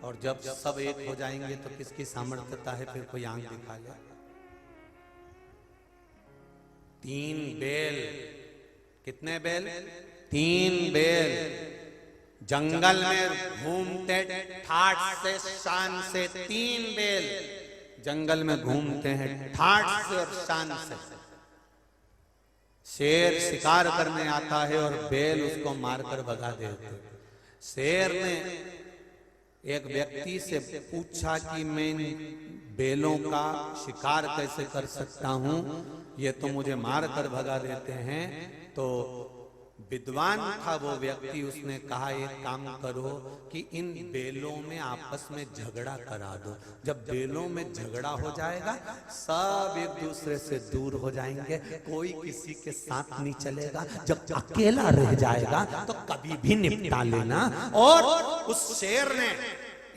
और जब सब एक हो जाएंगे तो किसकी सामर्थ्यता है फिर कोई आंख दिखा ले। 3 बैल, कितने बैल? 3 बैल जंगल में घूमते ठाठ से शान से। 3 बैल जंगल में घूमते हैं ठाठ से और शान से। शेर शिकार करने आता है और बैल उसको मारकर भगा देते। शेर ने एक व्यक्ति से पूछा कि मैं बैलों का शिकार कैसे कर सकता हूं, ये तो मुझे मारकर भगा देते हैं। तो विद्वान था वो व्यक्ति, उसने कहा एक काम करो कि इन बैलों में आपस में झगड़ा करा दो। जब बैलों में झगड़ा हो जाएगा सब एक दूसरे से दूर हो जाएंगे, कोई किसी के साथ नहीं चलेगा। जब अकेला रह जाएगा तो कभी भी निपटा लेना। और उस शेर ने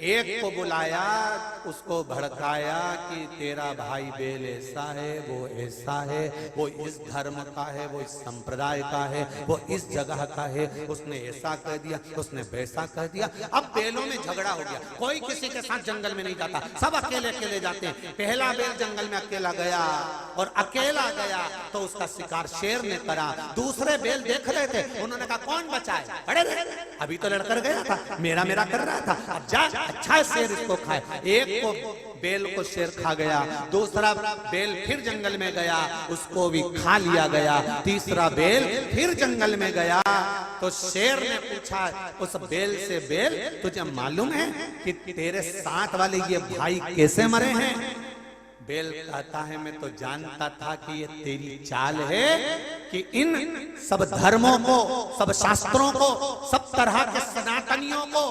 एक को बुलाया, उसको भड़काया कि तेरा भाई बैल ऐसा है, वो ऐसा है, वो इस धर्म का है, वो इस संप्रदाय का है, वो इस जगह का है। उसने ऐसा कह दिया, उसने वैसा कह दिया। अब बैलों में झगड़ा हो गया, कोई किसी के साथ जंगल में नहीं जाता, सब अकेले अकेले जाते हैं। पहला बैल जंगल में अकेला गया और अकेला गया तो उसका शिकार शेर ने करा। दूसरे बैल देख रहे थे, उन्होंने कहा कौन बचाए, अरे अभी तो लड़कर गया था, मेरा मेरा कर रहा था, अब जा अच्छा शेर इसको खाए। एक को बैल को शेर खा गया, दूसरा बैल फिर जंगल में गया, उसको भी खा लिया गया। तीसरा बैल फिर जंगल में गया तो शेर ने पूछा उस बैल से, बैल तुझे मालूम है कि तेरे साथ वाले ये भाई कैसे मरे हैं? बैल कहता है मैं तो जानता था कि ये तेरी चाल है कि इन सब धर्मों को, सब शास्त्रों को, सब तरह के सनातनियों को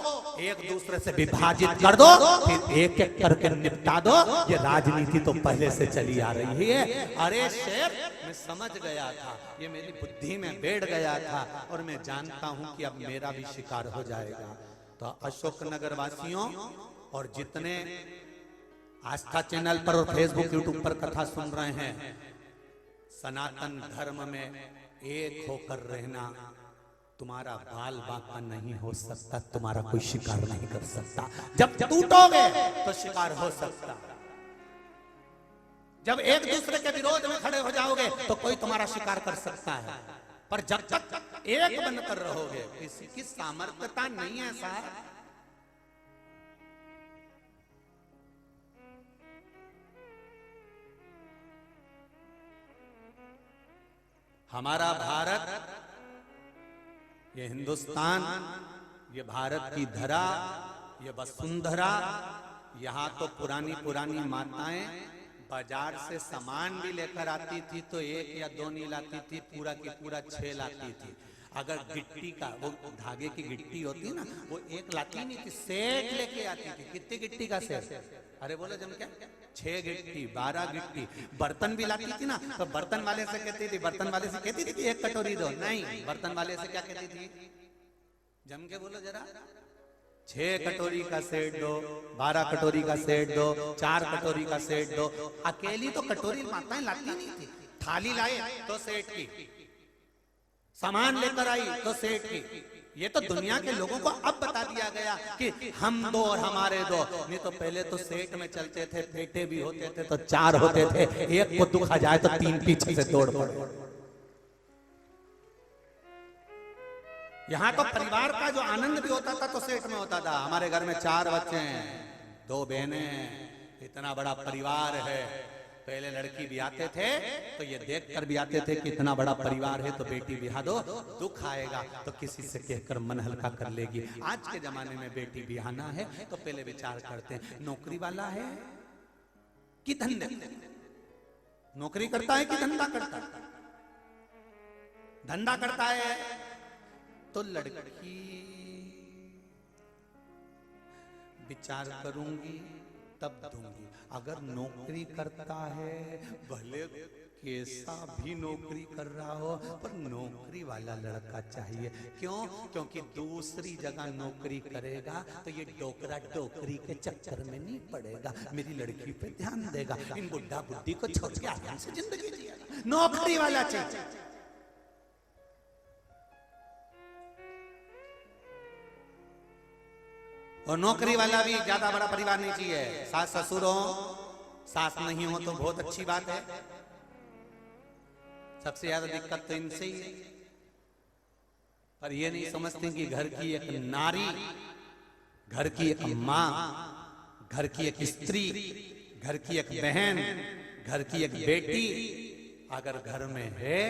एक दूसरे से विभाजित कर दो, फिर एक एक करके निपटा दो। ये राजनीति तो पहले से चली आ रही है। अरे शेर, मैं समझ गया था, ये मेरी बुद्धि में बैठ गया था और मैं जानता हूं कि अब मेरा भी शिकार हो जाएगा। तो अशोकनगर वासियों और जितने आस्था चैनल पर और फेसबुक यूट्यूब पर कथा सुन रहे हैं, सनातन धर्म में एक होकर रहना। तुम्हारा बाल बांका नहीं हो सकता, तुम्हारा कोई शिकार नहीं कर सकता। जब टूटोगे तो शिकार हो सकता। जब एक दूसरे के विरोध में खड़े हो जाओगे तो कोई तुम्हारा शिकार कर सकता है, पर जब तक एक बनकर रहोगे किसी की सामर्थ्यता नहीं है साहब। हमारा भारत, ये हिंदुस्तान, ये भारत की धरा, ये वसुंधरा, यहाँ तो पुरानी पुरानी माताएं बाजार से सामान भी लेकर आती थी तो 1 या 2 नहीं लाती थी, पूरा की पूरा 6 लाती थी। अगर गिट्टी का, वो धागे की गिट्टी होती ना, वो 1 लाती नहीं थी, सेट लेके आती थी। कितनी गिट्टी का सेट? अरे बोलो जम क्या, 6 गिट्टी, 12 गिट्टी। बर्तन भी लाती थी ना, तो बर्तन वाले से कहती थी, बर्तन वाले से कहती थी कि 1 कटोरी दो, नहीं, बर्तन वाले से क्या कहती थी, जम के बोलो जरा, 6 कटोरी का सेट दो, 12 कटोरी का सेट दो, 4 कटोरी का सेट दो। अकेली तो कटोरी माताएं लाती नहीं थी, थाली लाए तो सेट की, सामान लेकर आई तो सेठ की। ये तो दुनिया के लोगों को अब बता दिया गया कि हम दो और हमारे दो। नहीं तो पहले तो सेठ में चलते थे, पेटे भी होते थे तो 4 होते थे, एक को दुखा जाए तो 3 पीछे से दौड़ पड़े। यहाँ तो परिवार का जो आनंद भी होता था तो सेठ में होता था। हमारे घर में 4 बच्चे हैं, 2 बहनें, इतना बड़ा परिवार है। पहले लड़की ब्याहते थे तो ये देखकर ब्याहते थे कि इतना बड़ा परिवार है तो बेटी ब्याह दो, दुख आएगा तो किसी से कहकर मन हल्का कर लेगी। आज के जमाने में बेटी ब्याहना है तो पहले विचार करते हैं नौकरी वाला है कि धंधे, नौकरी करता है कि धंधा करता है। धंधा करता है तो लड़की विचार करूंगी तब दूंगी। अगर नौकरी करता है, भले कैसा भी नौकरी कर रहा हो, पर नौकरी वाला लड़का चाहिए। क्यों? क्योंकि दूसरी जगह नौकरी करेगा तो ये डोकरा डोकरी के चक्कर में नहीं पड़ेगा, मेरी लड़की पे ध्यान देगा, इन बुढ़ा बुढ़ी को छोड़ के आराम से जिंदगी जिएगा। नौकरी वाला चाहिए। और नौकरी वाला भी ज्यादा बड़ा परिवार नहीं चाहिए, सास ससुर हो, सास नहीं हो तो बहुत अच्छी बात है। सबसे ज्यादा दिक्कत तो इनसे ही है। पर ये नहीं समझते कि घर की एक नारी, घर की एक माँ, घर की एक स्त्री, घर की एक बहन, घर की एक बेटी अगर घर में है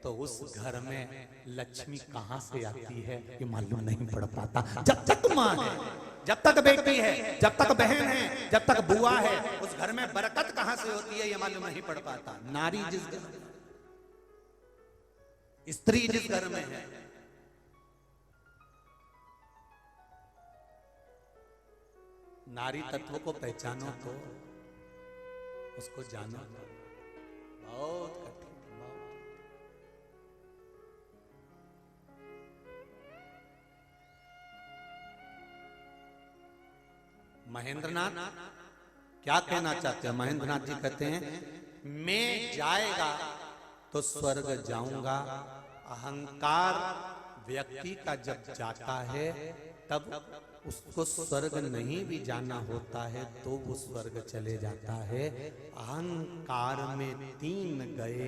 तो उस घर में लक्ष्मी कहां से आती है ये मालूम नहीं पड़ पाता। जब तक माँ है, जब तक बेटी है, जब तक बहन है, जब तक बुआ है, उस घर में बरकत कहां से होती है ये मालूम नहीं पड़ पाता। नारी जिस घर में, स्त्री जिस घर में है, नारी तत्व को पहचानो तो, उसको जानो तो बहुत कठिन, बहुत। महेंद्रनाथ क्या कहना चाहते हैं? महेंद्रनाथ जी कहते हैं मैं जाएगा तो स्वर्ग जाऊंगा। अहंकार व्यक्ति का जब जाता है तब उसको स्वर्ग नहीं भी जाना होता है तो वो स्वर्ग चले जाता है। अहंकार में 3 गए,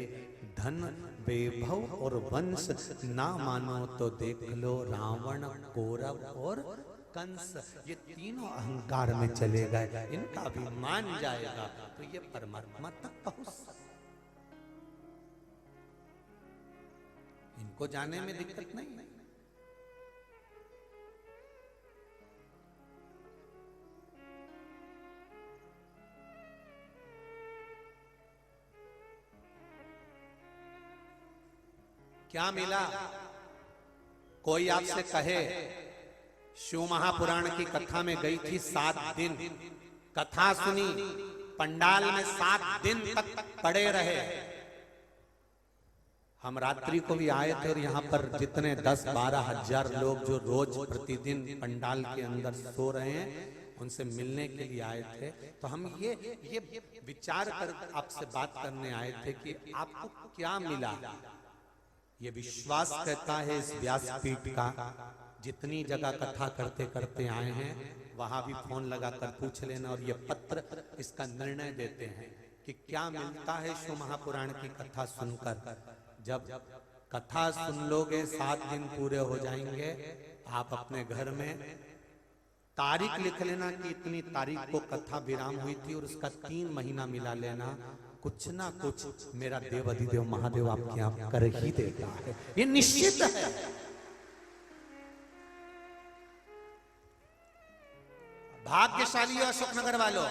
धन, वैभव और वंश, ना मानो तो देख लो रावण, कौरव और कंस। ये तीनों अहंकार में चले गए, इनका भी मान जाएगा तो ये परमात्मा तक पहुंच। इनको जाने में दिक्कत नहीं है। क्या मिला? कोई आपसे कहे शिव महापुराण की कथा में गई थी, 7 दिन कथा सुनी, पंडाल में 7 दिन तक पड़े रहे। हम रात्रि को भी आए थे और यहाँ पर जितने 10-12 हजार लोग जो रोज प्रतिदिन पंडाल के अंदर सो रहे हैं उनसे मिलने के लिए आए थे। तो हम ये विचार कर आपसे बात करने आए थे कि आपको क्या मिला। ये विश्वास कहता है इस व्यासपीठ का, जितनी जगह कथा करते करते आए हैं वहां भी फोन लगाकर पूछ लेना और ये पत्र इसका निर्णय देते हैं कि क्या मिलता है शिव महापुराण की कथा सुनकर। जब कथा सुन लोगे 7 दिन पूरे हो जाएंगे, आप अपने घर में तारीख लिख लेना कि इतनी तारीख को कथा विराम हुई थी और उसका 3 महीना मिला लेना। कुछ ना कुछ मेरा देव अधिदेव महादेव आपके यहाँ कर ही देता है, ये निश्चित है। भाग्यशाली हो अशोकनगर वालों,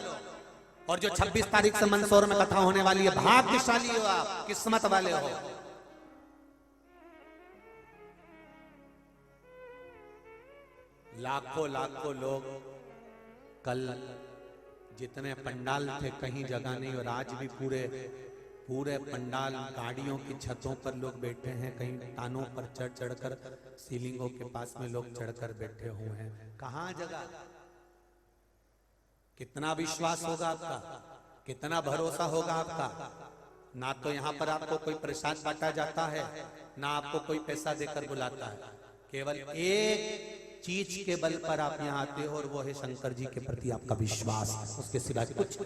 और जो 26 तारीख से मंदसौर में कथा होने वाली है, भाग्यशाली हो आप, किस्मत वाले हो। लाखों लाखों लोग कल जितने पंडाल थे कहीं जगह नहीं, और आज भी पूरे पंडाल गाड़ियों की छतों पर लोग बैठे हैं, कहीं तानों पर चढ़ चढ़कर, सीलिंगों के पास में लोग चढ़कर बैठे हुए हैं। कहाँ जगह? कितना विश्वास होगा आपका, कितना भरोसा होगा आपका? ना तो यहाँ पर आपको कोई प्रसाद बांटा जाता है, ना आपको कोई पैसा देकर बुलाता है। केवल एक चीज के बल पर आप यहाँ आते हो और वो है शंकर जी के प्रति आपका विश्वास, उसके सिवा कुछ।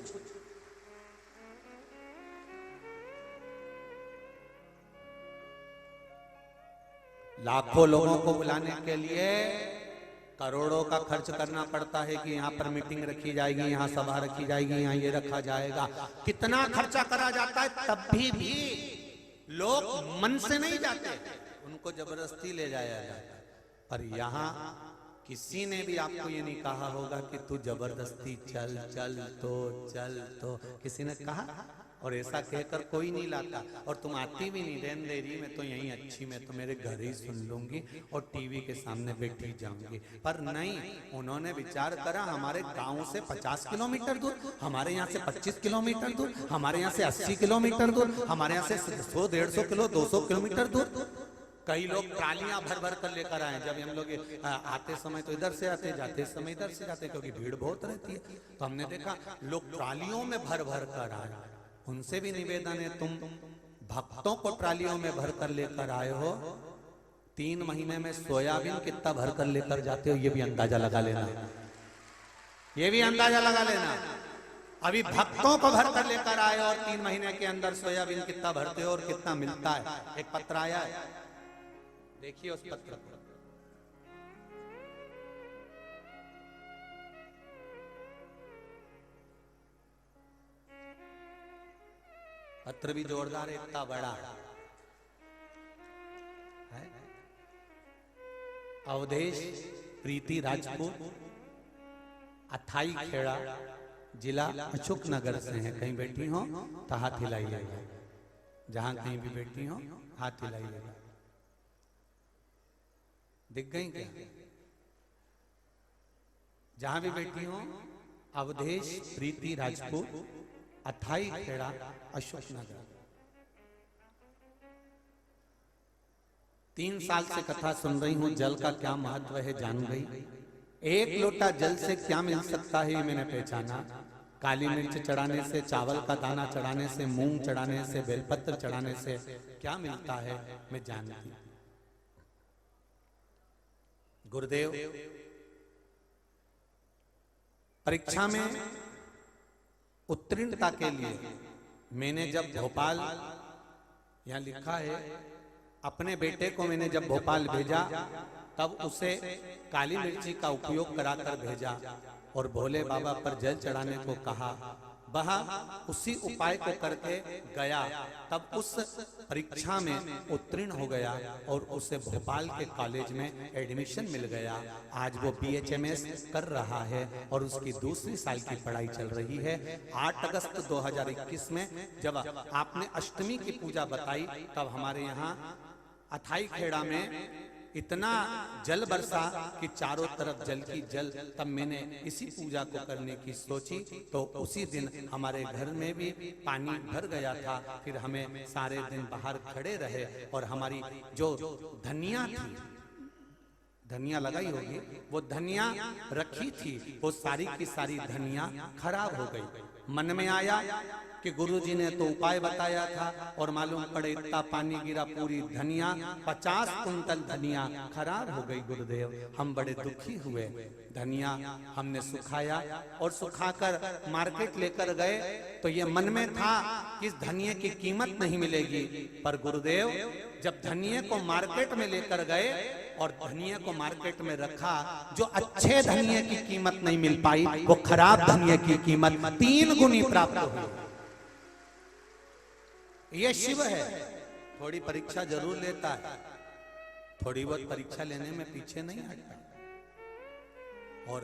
लाखों लोगों को बुलाने के लिए करोड़ों का खर्च करना पड़ता है कि यहाँ पर मीटिंग रखी जाएगी, यहाँ सभा रखी जाएगी, यहाँ ये रखा जाएगा। कितना खर्चा करा जाता है, तब भी लोग मन से नहीं जाते, उनको जबरदस्ती ले जाया जाता है। पर यहाँ किसी ने भी आपको ये नहीं कहा होगा कि तू जबरदस्ती चल तो किसी ने कहा? और ऐसा कहकर कोई नहीं लाता, और तुम आती भी नहीं, रहन देरी में तो यही अच्छी, मैं तो मेरे घर ही सुन लूंगी और टीवी के सामने बैठी जाऊंगी। पर नहीं, उन्होंने विचार करा हमारे गांव से 50 किलोमीटर दूर, हमारे यहाँ से 25 किलोमीटर दूर, हमारे यहाँ से 80 किलोमीटर दूर, हमारे यहाँ से 100-150 किलो 200 किलोमीटर दूर। कई लोग ट्रालियां भर भर कर लेकर आए। जब हम लोग आते समय तो इधर से आते, जाते समय इधर से जाते, क्योंकि भीड़ बहुत रहती है। तो हमने देखा लोग ट्रालियों में भर भर कर आए। उनसे भी निवेदन है, तुम भक्तों को ट्रालियों में भर कर लेकर आए हो, 3 महीने में सोयाबीन कितना भर कर लेकर जाते हो ये भी अंदाजा लगा लेना। ये भी अंदाजा लगा लेना। अभी भक्तों को भर कर लेकर आए और 3 महीने के अंदर सोयाबीन कितना भरते हो और कितना मिलता है। एक पत्र आया है, देखिए उस पत्र को। पत्र भी जोरदार है, इतना बड़ा है। अवधेश प्रीति राजपूत अथाई खेड़ा जिला अशोकनगर से है। कहीं बैठी हो तो हाथ हिलाइएगा, जहां कहीं भी बैठी हो हाथ हिलाइएगा। दिख गई क्या? जहां भी बैठी हो, अवधेश प्रीति राजपूत अथाई खेड़ा अशोकनगर। 3 साल से कथा सुन रही हूं, जल का क्या महत्व है जान गई। 1 लोटा जल से क्या मिल सकता है ये मैंने पहचाना। काली मिर्च चढ़ाने से, चावल का दाना चढ़ाने से, मूंग चढ़ाने से, बेलपत्र चढ़ाने से क्या मिलता है मैं जानती। गुरुदेव परीक्षा में उत्तीर्णता के लिए मैंने जब भोपाल, यहां लिखा है, अपने बेटे को मैंने जब भोपाल भेजा तब उसे काली मिर्ची का उपयोग कराकर भेजा और भोले बाबा पर जल चढ़ाने को कहा। वह उसी उपाय को करके गया, तब उस परीक्षा में उत्तीर्ण हो गया और उसे भोपाल के कॉलेज में एडमिशन मिल गया। आज वो BHMS कर रहा है और उसकी दूसरी साल की पढ़ाई चल रही है। 8 अगस्त 2021 में जब आपने अष्टमी की पूजा बताई तब हमारे यहाँ अथाई खेड़ा में इतना जल बरसा कि चारों तरफ जल की जल। तब मैंने इसी पूजा को करने की सोची तो उसी दिन हमारे घर में भी पानी भर गया था। फिर हमें सारे दिन बाहर खड़े रहे और हमारी जो धनिया थी, धनिया लगाई होगी, वो धनिया रखी थी, वो सारी की सारी धनिया खराब हो गई। मन में आया कि गुरुजी ने तो उपाय बताया था और मालूम पड़े इतना पानी गिरा, पूरी धनिया 50 कुंटल धनिया खराब हो गई। गुरुदेव हम बड़े दुखी हुए। धनिया हमने सुखाया और सुखाकर मार्केट लेकर गए तो ये मन में था कि इस धनिये की कीमत नहीं मिलेगी। पर गुरुदेव जब धनिये को मार्केट में लेकर गए और धनिये को मार्केट में रखा, जो अच्छे धनिये की कीमत नहीं मिल पाई, वो खराब धनिये की कीमत 3 गुनी प्राप्त हुई। ये शिव है। थोड़ी परीक्षा जरूर लेता है, थोड़ी बहुत परीक्षा लेने में पीछे नहीं हटता। और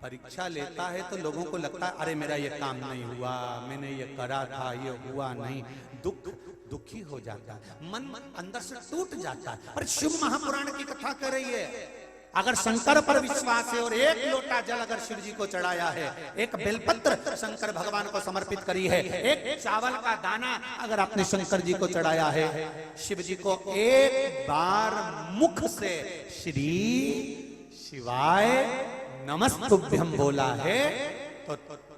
परीक्षा लेता है तो लोगों को लगता है अरे मेरा ये काम नहीं हुआ, मैंने ये करा था, ये हुआ नहीं। दुखी हो जाता है, मन अंदर से टूट जाता है। पर शिव महापुराण की कथा कर रही है, अगर शंकर पर विश्वास है और 1 लोटा जल अगर शिव जी को चढ़ाया है, 1 बेलपत्र शंकर भगवान को समर्पित करी है, 1 चावल का दाना अगर आपने शंकर जी को चढ़ाया है, शिव जी को 1 बार मुख से श्री शिवाय नमस्तुभ्यं बोला है तो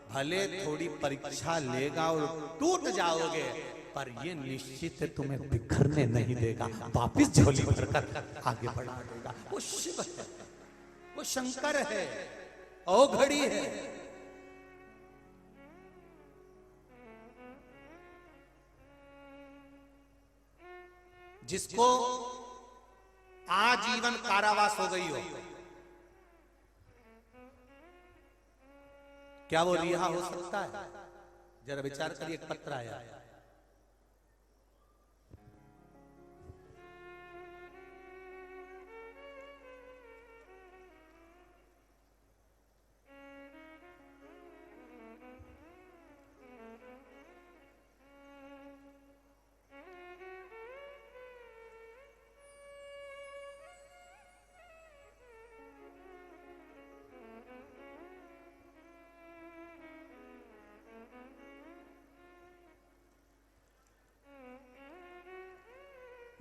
भले थोड़ी परीक्षा लेगा और टूट जाओगे, पर ये निश्चित है तुम्हें बिखरने नहीं देगा, वापिस झोली भरकर आगे बढ़ा देगा। वो शिव है, वो शंकर है, औघड़ी है। जिसको आजीवन कारावास हो गई हो, क्या वो रिहा हो सकता है? जरा विचार करिए। एक पत्र आया,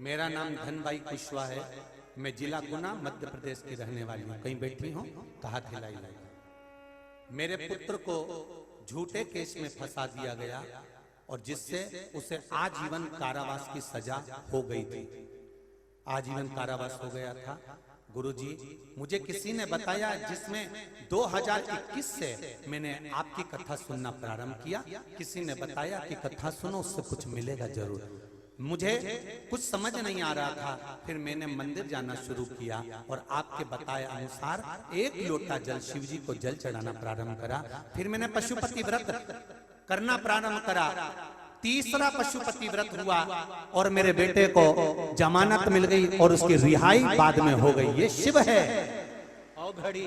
मेरा नाम धनबाई कुशवाहा है, मैं जिला गुना मध्य प्रदेश की रहने वाली हूँ। कहीं बैठी हूँ तो हाथ हिलाई। मेरे पुत्र को झूठे केस में फंसा दिया गया और जिससे उसे आजीवन कारावास की सजा हो गई थी। आजीवन कारावास हो गया था। गुरुजी, मुझे किसी ने बताया जिसमें 2021 से मैंने आपकी कथा सुनना प्रारंभ किया, किसी ने बताया कि कथा सुनो उससे कुछ मिलेगा जरूर। मुझे कुछ समझ नहीं आ रहा था, फिर मैंने मंदिर जाना शुरू किया और आपके बताए अनुसार 1 लोटा जल शिव जी को जल चढ़ाना प्रारंभ करा। फिर मैंने पशुपति व्रत करना प्रारंभ करा। तीसरा पशुपति व्रत हुआ और मेरे बेटे को जमानत मिल गई और उसकी रिहाई बाद में हो गई। ये शिव है। और घड़ी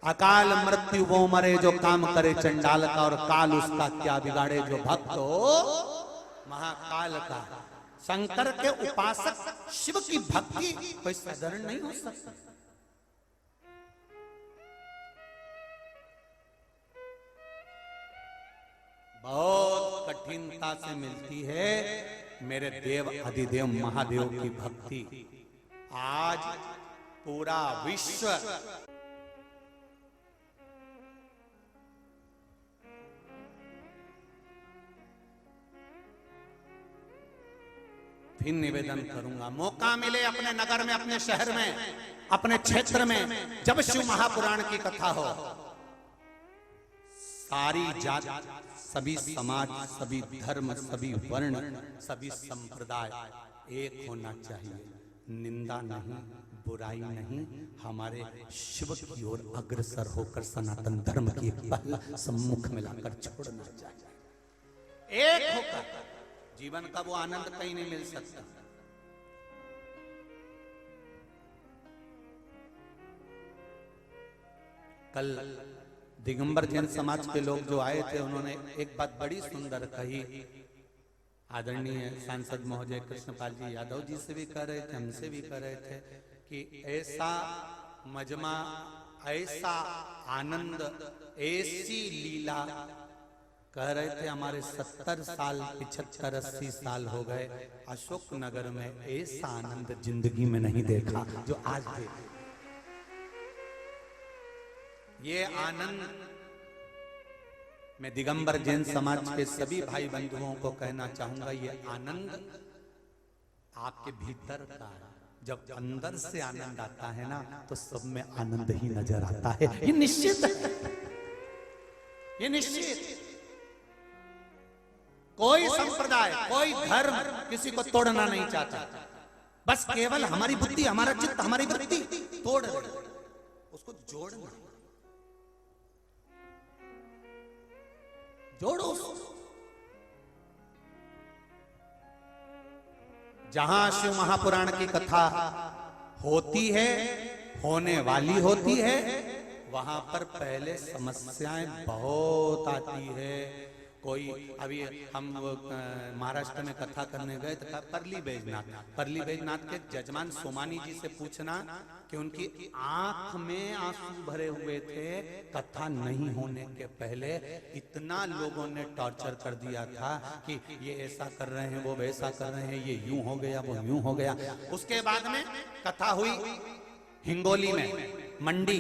अकाल मृत्यु वो मरे जो काम करे चंडाल का, और काल उसका क्या बिगाड़े जो भक्त हो महाकाल का। शंकर के उपासक शिव की भक्ति कोई साधारण नहीं हो सकती। बहुत कठिनता से मिलती है मेरे देव अधिदेव महादेव की भक्ति। आज पूरा विश्व फिर निवेदन करूंगा, मौका मिले अपने नगर में, अपने शहर में, अपने क्षेत्र में जब शिव महापुराण की कथा हो, सारी जात, सभी समाज, सभी धर्म, सभी वर्ण, सभी संप्रदाय एक होना चाहिए। निंदा नहीं, बुराई नहीं, हमारे शिव की ओर अग्रसर होकर सनातन धर्म की पहल सम्मुख में लाकर छोड़ना चाहिए। एक होकर जीवन का वो आनंद कहीं नहीं मिल सकता। कल दिगंबर जैन समाज के लोग जो आए थे, उन्होंने एक बात बड़ी सुंदर कही। आदरणीय सांसद महोदय कृष्णपाल जी यादव जी से भी कह रहे थे, हमसे भी कह रहे थे कि ऐसा मजमा, ऐसा आनंद, ऐसी लीला कह रहे थे। हमारे 70 साल 75-80 साल हो गए, अशोक नगर में ऐसा आनंद जिंदगी में नहीं देखा जो आज देखे। ये आनंद मैं दिगंबर जैन समाज के सभी भाई बंधुओं को कहना चाहूंगा, ये आनंद आपके भीतर का है। जब अंदर से आनंद आता है ना, तो सब में आनंद ही नजर आता है। ये निश्चित है, ये निश्चित। कोई संप्रदाय, कोई धर्म किसी को तोड़ना नहीं चाहता, बस केवल हमारी बुद्धि, हमारा चित्त, हमारी वृत्ति तोड़ रही, उसको जोड़ना। जोड़ो। जहां शिव महापुराण की कथा होती है, होने वाली होती है, वहां पर पहले समस्याएं बहुत आती है। कोई अभी हम महाराष्ट्र में कथा करने गए तो परली बैजनाथ के जजमान सोमानी जी से पूछना कि उनकी आंख में आंसू भरे हुए थे। कथा नहीं होने के पहले इतना लोगों ने टॉर्चर कर दिया था कि ये ऐसा कर रहे हैं, वो वैसा कर रहे हैं, ये यूं हो गया, वो यूं हो गया। उसके बाद में कथा हुई हिंगोली में, मंडी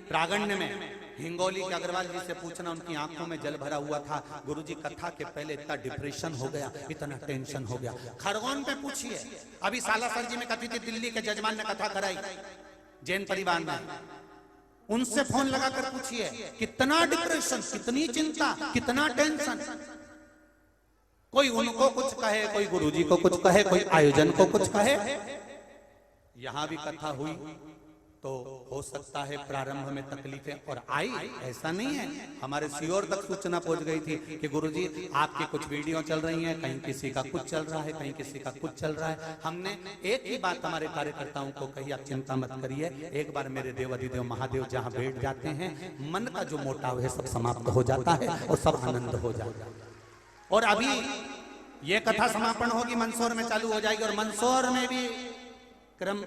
प्रागण्य में। हिंगोली के अग्रवाल जी से पूछना, उनकी आंखों में जल भरा हुआ था। गुरुजी कथा के पहले इतना डिप्रेशन हो गया, इतना टेंशन हो गया। खरगोन पे पूछिए, अभी सालासर जी में कथी थी, दिल्ली के जजमान ने कथा कराई जैन परिवार में, उनसे फोन लगाकर पूछिए कितना डिप्रेशन, कितनी चिंता, कितना टेंशन। कोई उनको कुछ कहे, कोई गुरुजी को कुछ कहे, कोई आयोजन को कुछ कहे। यहां भी कथा हुई तो हो सकता है प्रारंभ में तकलीफें और आई, ऐसा नहीं है। हमारे सीओर तक सूचना पहुंच गई थी कि गुरुजी आपकी कुछ वीडियो चल रही हैं, कहीं किसी का कुछ चल रहा है, कहीं किसी का कुछ चल रहा है। हमने एक ही बात हमारे कार्यकर्ताओं को कही, आप चिंता मत करिए, एक बार मेरे देव अधिदेव महादेव जहां बैठ जाते हैं, मन का जो मोटाव है सब समाप्त हो जाता है और सब आनंद हो जाता है। और अभी ये कथा समापन होगी, मंदसौर में चालू हो जाएगी, और मंदसौर में भी क्रम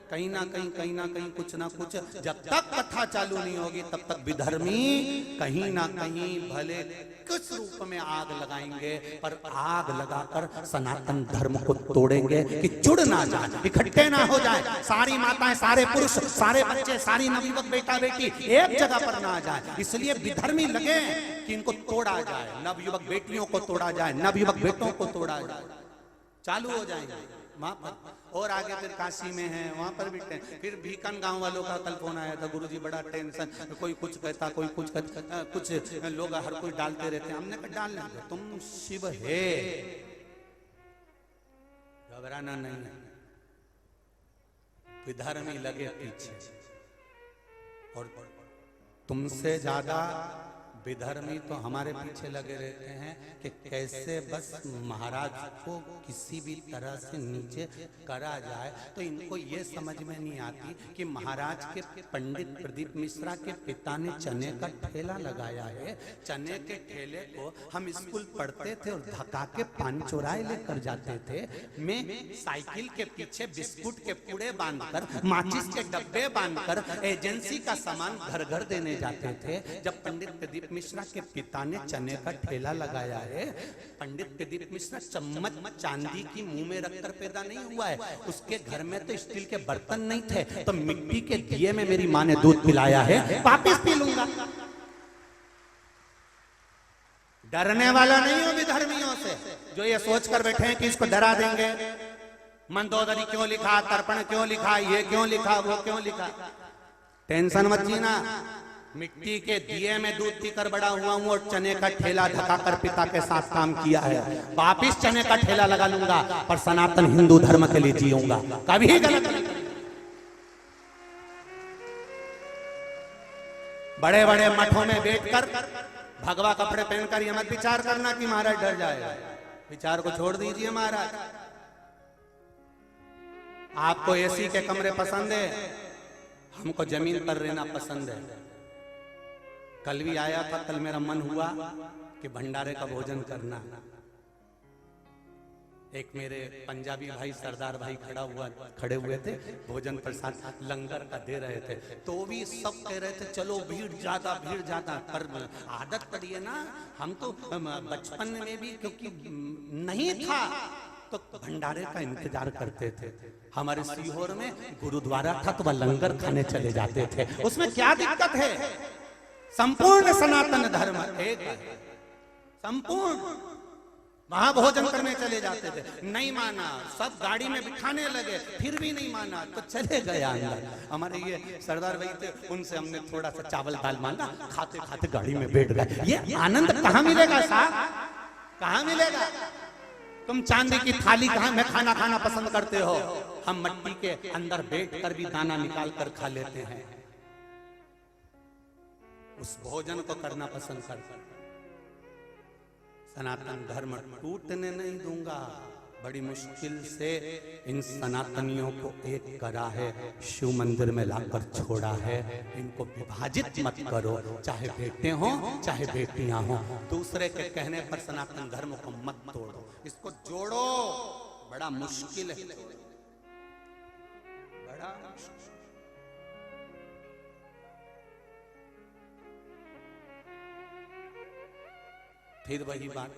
कहीं ना कहीं कुछ ना कुछ, जब तक कथा चालू नहीं होगी तब तक विधर्मी कहीं ना कहीं भले किस रूप में आग लगाएंगे, पर आग लगाकर सनातन धर्म को तोड़ेंगे कि जुड़ ना जाए, इकट्ठे ना हो जाए। सारी माताएं, सारे पुरुष, सारे बच्चे, सारी नवयुवक बेटा बेटी एक जगह पर ना आ जाए। इसलिए विधर्मी लगे कि इनको तोड़ा जाए, नवयुवक बेटियों को तोड़ा जाए, नवयुवक बेटों को तोड़ा जाए। चालू हो जाएंगे। वहां पर, और आगे फिर काशी में है, वहां पर भी फिर भीकन गांव वालों का कल फोन आया था, गुरुजी बड़ा टेंशन, कोई कुछ कहता, कोई कुछ कहता, कुछ लोग हर कोई डालते रहते हैं। हमने कहा डालने दो, तुम शिव है, घबराना नहीं है। विधर्मी लगे पीछे, और तुमसे ज्यादा विधर्मी तो हमारे पीछे लगे रहते हैं कि कैसे बस महाराज को किसी भी तरह से नीचे करा जाए। तो इनको ये समझ में नहीं आती कि महाराज के पंडित प्रदीप मिश्रा के पिता ने चने का ठेला लगाया है। चने के ठेले को हम स्कूल पढ़ते थे और धक्का के पान चुराए लेकर जाते थे। मैं साइकिल के पीछे बिस्कुट के पूड़े बांधकर, माचिस के डब्बे बांधकर एजेंसी का सामान घर घर देने जाते थे। जब पंडित प्रदीप मिश्रा के पिता ने चने का ठेला लगाया है, पंडित प्रदीप मिश्रा चम्मच चांदी की मुंह में रखकर पैदा नहीं हुआ है। उसके घर में तो स्टील के बर्तन नहीं थे, तो मिट्टी के दिए में मेरी माँ ने दूध पिलाया है, वापिस पी लूंगा। डरने वाला नहीं हो विधर्मियों से, जो ये सोच कर बैठे हैं कि इसको डरा देंगे। मंदोदरी क्यों लिखा, तर्पण क्यों लिखा, ये क्यों लिखा, वो क्यों लिखा, टेंशन मत जीना। मिट्टी के दिए में दूध पीकर बड़ा हुआ हूं और चने का ठेला ढकाकर पिता के साथ काम किया है। वापिस चने का ठेला लगा लूंगा, पर सनातन हिंदू धर्म के लिए जीऊंगा, कभी गलत नहीं। बड़े बड़े मठों में बैठकर भगवा कपड़े पहनकर ये मत विचार करना कि महाराज डर जाएगा। विचार को छोड़ दीजिए महाराज। आपको एसी के कमरे पसंद है, हमको जमीन पर रहना पसंद है। कल भी आया था, कल मेरा मन हुआ कि भंडारे का भोजन करना। एक मेरे पंजाबी भाई सरदार भाई खड़े हुए थे, भोजन प्रसाद लंगर का दे रहे थे। तो भी सब कह रहे थे चलो भीड़ ज्यादा भीड़ ज्यादा, पर आदत पड़ी है ना। हम तो बचपन में भी क्योंकि नहीं था तो भंडारे का इंतजार करते थे। हमारे सीहोर में गुरुद्वारा था तो वह लंगर खाने चले जाते थे। उसमें क्या दिक्कत है? संपूर्ण सनातन धर्म एक है, संपूर्ण। वहां भोजन करने चले जाते थे, नहीं माना, सब गाड़ी में बिठाने लगे, फिर भी नहीं माना तो चले गए अंदर। हमारे ये सरदार भाई थे, उनसे हमने थोड़ा सा चावल दाल मांगा, खाते खाते गाड़ी में बैठ गए। ये आनंद कहाँ मिलेगा साहब, कहाँ मिलेगा? तुम चांदी की थाली कहाँ में खाना खाना पसंद करते हो? हम मट्टी के अंदर बैठ कर भी दाना निकाल कर खा लेते हैं। उस भोजन को करना पसंद करते। सनातन धर्म टूटने नहीं दूंगा। बड़ी मुश्किल से इन सनातनियों को एक करा है, शिव मंदिर में लाकर छोड़ा है। इनको विभाजित मत करो, चाहे बेटे हो चाहे बेटियां हो। दूसरे के कहने पर सनातन धर्म को मत तोड़ो, इसको जोड़ो। बड़ा मुश्किल है, बड़ा मुश्किल। फिर वही बात,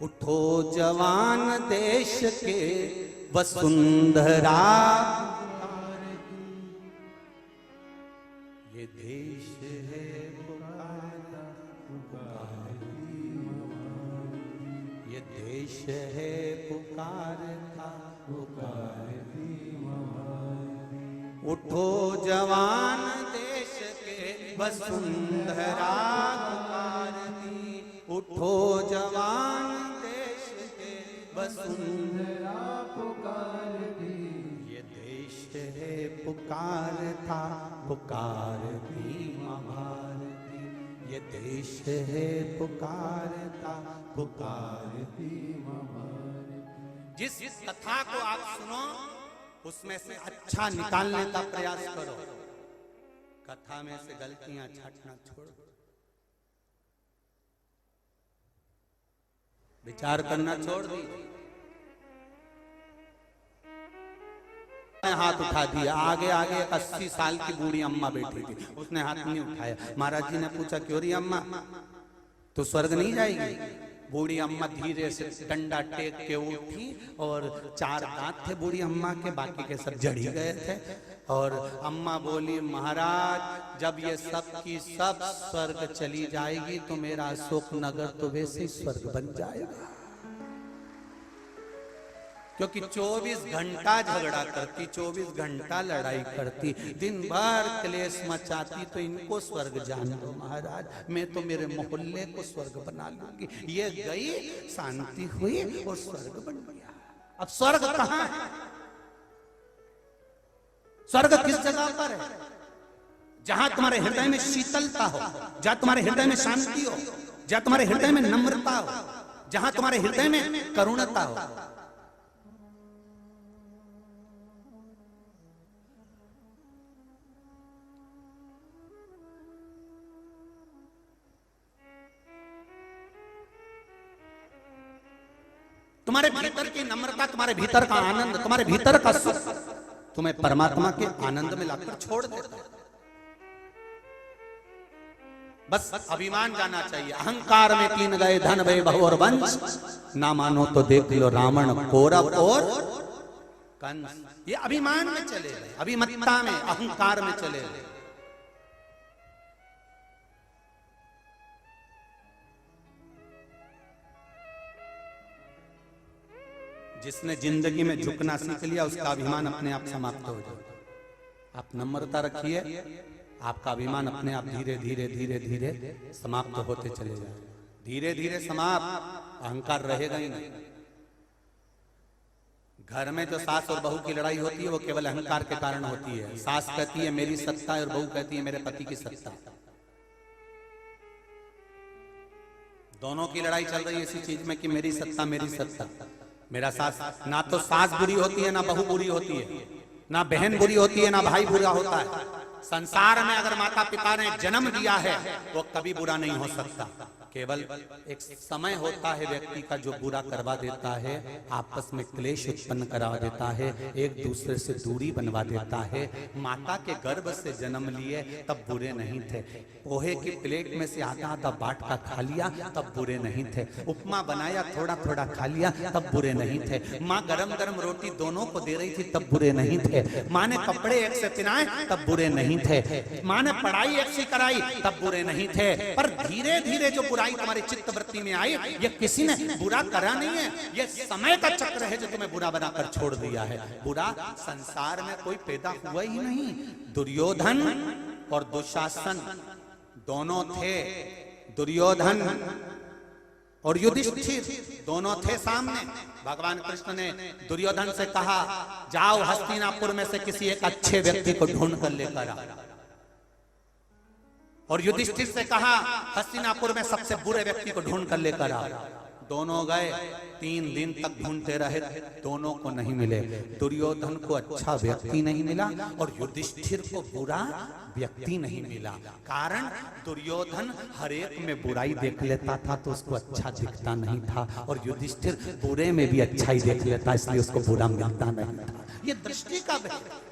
उठो जवान देश के वसुंधरा, ये देश है पुकारा, ये देश है पुकारता, उठो जवान देश के वसुंधरा पुकारती, उठो जवान देश के वसुंधरा पुकारती, ये देश है पुकारता पुकारती मां भारती, ये देश है पुकारता पुकारती मां भारती। जिस कथा को आप सुनो उसमें से अच्छा निकालने का प्रयास करो, कथा में से गलतियां छांटना छोड़ो, विचार करना छोड़ दी। हाथ उठा दिया, आगे आगे 80 साल की बूढ़ी अम्मा बैठी थी, उसने हाथ नहीं उठाया। महाराज जी ने पूछा क्यों रही अम्मा, तो स्वर्ग नहीं जाएगी? बूढ़ी अम्मा धीरे से डंडा टेक के उठी और 4 दांत थे बूढ़ी अम्मा के, बाकी के सब जड़ ही गए थे। और अम्मा बोली महाराज जब ये सब की सब स्वर्ग चली जाएगी तो मेरा अशोक नगर तो वैसे ही स्वर्ग बन जाएगा। क्योंकि 24 घंटा झगड़ा करती, 24 घंटा लड़ाई करती, दिन भर क्लेश मचाती, तो इनको स्वर्ग जान दो महाराज, मैं तो मेरे मोहल्ले को स्वर्ग बना लूंगी। ये गई, शांति हुई और स्वर्ग बन गया। अब स्वर्ग कहाँ है? स्वर्ग किस जगह पर है? जहां तुम्हारे हृदय में शीतलता हो, जहां तुम्हारे हृदय में शांति हो, जहां तुम्हारे हृदय में नम्रता हो, जहां तुम्हारे हृदय में करुणता हो। तुम्हारे भीतर की नम्रता, तुम्हारे भीतर का आनंद, तुम्हारे भीतर का सुख तुम्हें परमात्मा के आनंद में लाकर छोड़ देता है। बस अभिमान जाना चाहिए। अहंकार में 3 गए धन भय बहु और वंश, ना मानो तो देख लो रावण कौरव और कंस। ये अभिमान में चले गए, अभिमत्ता में, अहंकार में चले गए। जिसने जिंदगी में झुकना सीख लिया, उसका अभिमान अपने आप समाप्त हो जाएगा। आप नम्रता रखिए, आपका अभिमान अपने आप धीरे धीरे धीरे धीरे समाप्त होते चले जाए। धीरे धीरे समाप्त, अहंकार रहेगा ही नहीं। घर में जो सास और बहू की लड़ाई होती है वो केवल अहंकार के कारण होती है। सास कहती है मेरी सत्ता है और बहू कहती है मेरे पति की सत्ता। दोनों की लड़ाई चल रही है इसी चीज में कि मेरी सत्ता, मेरी सत्ता, मेरा सास। ना तो सास बुरी होती है, ना बहू बुरी होती है, ना बहन बुरी होती है, ना भाई बुरा होता है। संसार में अगर माता पिता ने जन्म दिया है वो कभी बुरा नहीं हो सकता। केवल एक समय होता है व्यक्ति का जो बुरा करवा देता है, आपस में क्लेश उत्पन्न करा देता है, एक दूसरे से दूरी बनवा देता है। माता के गर्भ से जन्म लिए तब बुरे नहीं थे। पोहे की प्लेट में से आधा आधा बाट का खा लिया तब बुरे नहीं थे। उपमा बनाया थोड़ा थोड़ा खा लिया तब बुरे नहीं थे। माँ गरम गरम रोटी दोनों को दे रही थी तब बुरे नहीं थे। माँ ने कपड़े एक से पहनाए तब बुरे नहीं थे। माँ ने पढ़ाई एक से कराई तब बुरे नहीं थे। पर धीरे धीरे जो बुराई तुम्हारी चित्त वृत्ति में आई, ये किसी ने बुरा करा नहीं है, ये समय का चक्र है जो तुम्हें बुरा बनाकर छोड़ दिया है। बुरा संसार में कोई पैदा हुआ ही नहीं। दुर्योधन और दुशासन दोनों थे, दुर्योधन और युधिष्ठिर दोनों थे सामने। भगवान कृष्ण ने दुर्योधन से कहा जाओ हस्तिनापुर में से किसी एक अच्छे व्यक्ति को ढूंढ कर लेकर आ। और युधिष्ठिर से कहा हस्तिनापुर में सबसे बुरे व्यक्ति को ढूंढ कर लेकर आ। दोनों गए, 3 दिन तक ढूंढते रहे, दोनों को नहीं मिले। दुर्योधन को अच्छा व्यक्ति नहीं मिला और युधिष्ठिर को बुरा व्यक्ति नहीं मिला। कारण दुर्योधन हर एक में बुराई देख लेता था तो उसको अच्छा दिखता नहीं था, और युधिष्ठिर बुरे में भी अच्छाई देख लेता इसलिए उसको बुरा मिलता नहीं था। ये दृष्टि का भेद।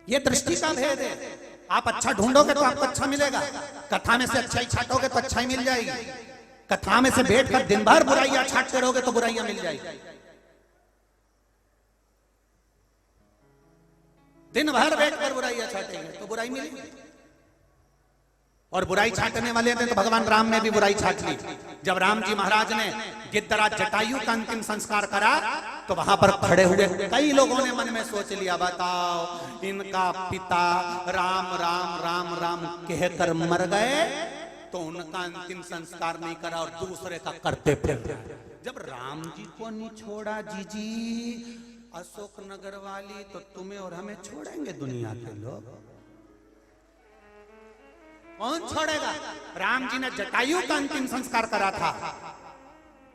ये दृष्टि का भेद है। आप अच्छा ढूंढोगे तो आपको अच्छा मिलेगा। कथा में से अच्छाई छाटोगे तो अच्छाई मिल जाएगी। कथा में से बैठकर दिन भर बुराइयां छाटते रहोगे तो बुराइयां मिल जाएगी। दिन भर बैठकर बुराइयां छाटेंगे तो बुराई मिलेगी। और बुराई छाटने वाले ने तो भगवान राम ने भी बुराई छाट ली। जब राम जी महाराज ने गिद्धराज जटायु का अंतिम संस्कार करा तो वहां पर खड़े हुए कई लोगों ने मन में सोच लिया बताओ इनका पिता राम राम राम राम कहकर मर गए तो उनका अंतिम संस्कार नहीं करा और दूसरे का करते फिर। जब राम जी को नहीं छोड़ा जीजी अशोक नगर वाली, तो तुम्हें और हमें छोड़ेंगे दुनिया के लोग? कौन छोड़ेगा? राम जी ने जटायु का अंतिम संस्कार करा था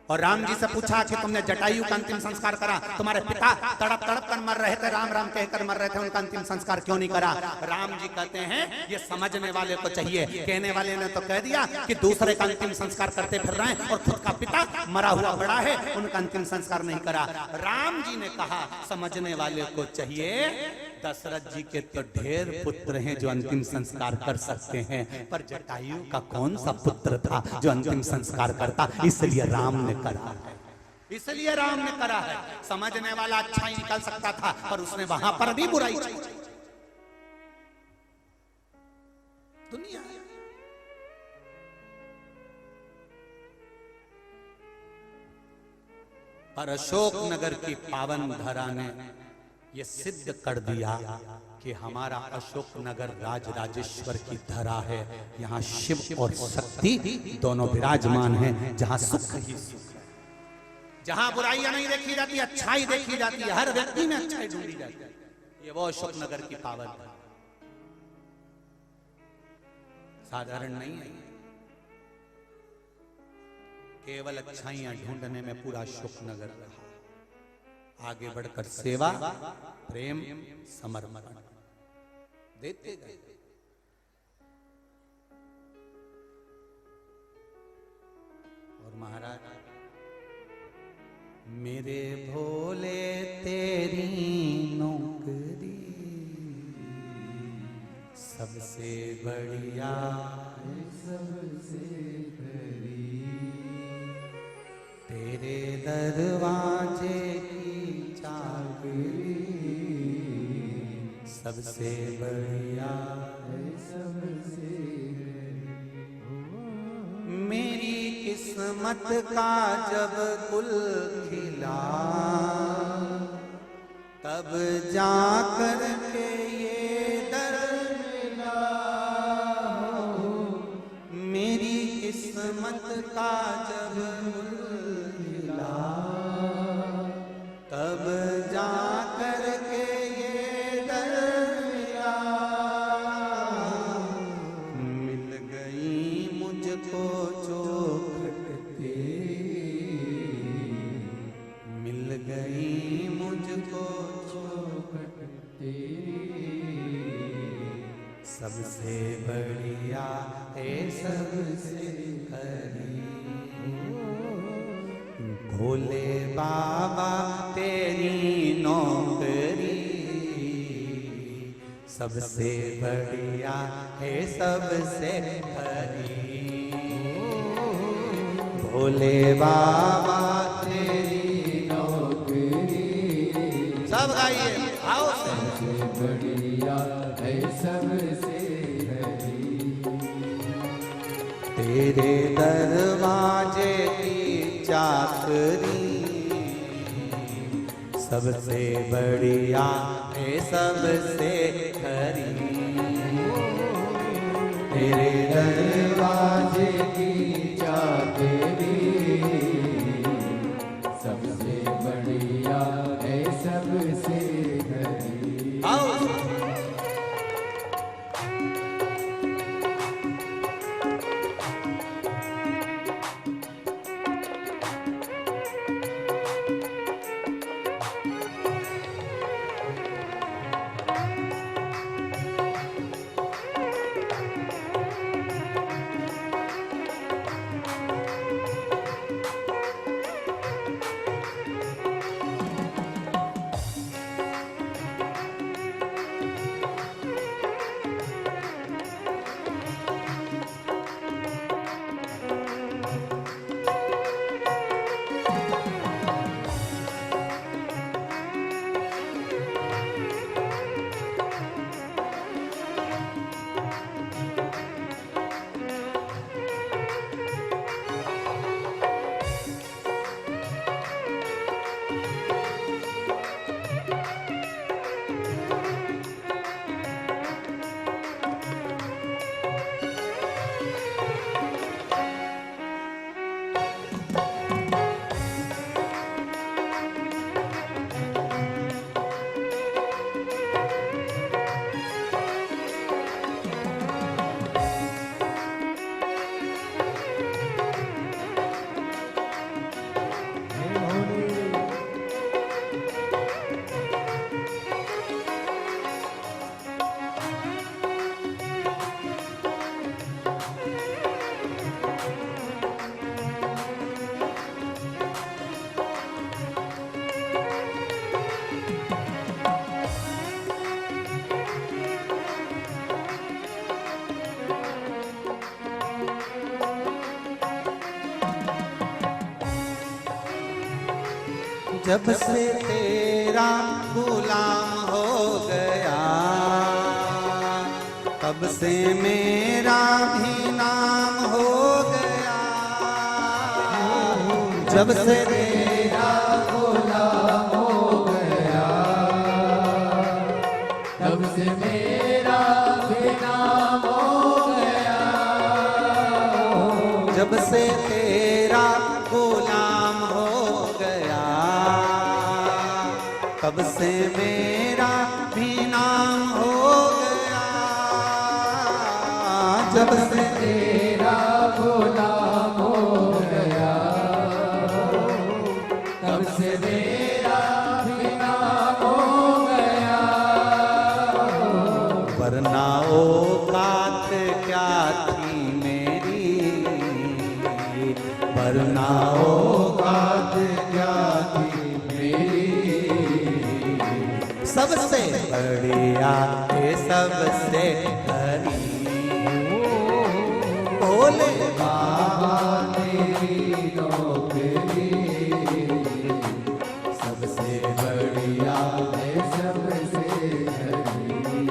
और राम जी से पूछा कि तुमने जटायु का अंतिम संस्कार करा, तुम्हारे पिता तड़प तड़प कर मर रहे थे, राम राम कहकर मर रहे थे, उनका अंतिम संस्कार क्यों नहीं करा? राम जी कहते हैं ये समझने वाले को चाहिए। कहने वाले ने तो कह दिया कि दूसरे का अंतिम संस्कार करते फिर रहे हैं और खुद का पिता मरा हुआ बड़ा है, उनका अंतिम संस्कार नहीं करा। राम जी ने कहा समझने वाले को चाहिए। दशरथ जी के तो ढेर पुत्र हैं जो अंतिम संस्कार कर सकते हैं, पर जटायु का कौन सा पुत्र था जो अंतिम संस्कार करता? इसलिए राम ने करा है, इसलिए राम ने करा है। समझने वाला अच्छा ही निकल सकता था पर उसने वहां पर भी बुराई की। दुनिया है। पर अशोकनगर की पावन धरा ने यह सिद्ध कर दिया कि हमारा अशोकनगर राजराजेश्वर की धरा है। यहाँ शिव और शक्ति दोनों विराजमान हैं। जहाँ सुख ही सुख है, जहाँ बुराइयां नहीं देखी जाती, अच्छाई देखी जाती है। हर व्यक्ति में अच्छाई ढूंढी जाती है। ये वो अशोकनगर की पावन धरा साधारण नहीं है। केवल अच्छाइयां ढूंढने में पूरा अशोकनगर रहा। आगे बढ़कर सेवा, प्रेम, समर्पण देते गए। और महाराज, मेरे भोले तेरी नौकरी सबसे बढ़िया, सबसे बड़ी, तेरे दरवाजे की चाबी सबसे बढ़िया, सबसे मेरी किस्मत का जब गुल खिला तब जाकर के ये दर मिला। मेरी किस्मत का जब गुल खिला तब जाकर के ये दर मिला। मिल गई मुझको जो खटते, मिल गई मुझको जो खटते, सबसे बढ़िया है सबसे हरी। भोले बाबा तेरी नौकरी सबसे बढ़िया है सबसे हरी। भोले बाबा तेरी नौकरी, सब गाइए, आओ, सबसे बढ़िया है सबसे हरी। तेरे दरवाजे की चाकरी सबसे बढ़िया है सबसे हरी। तेरे दरवाजे की चाकरी सबसे बढ़िया है सबसे हरी। आओ, जब से तेरा गुलाम हो गया तब तब से मेरा भी नाम हो गया, जब से तेरा गुलाम हो गया, तब से मेरा भी नाम हो गया, जब से तेरा गुलाम हो गया, तब से मेरा भी नाम हो गया, जब से तेरा गुलाम हो गया, तब से मेरा भी नाम हो गया। वरना औकात क्या थी मेरी, वरना औकात क्या थी मेरी, सबसे बढ़िया है सबसे हरी, बोले बाबा तेरी नौकरी सबसे बढ़िया है सबसे हरी।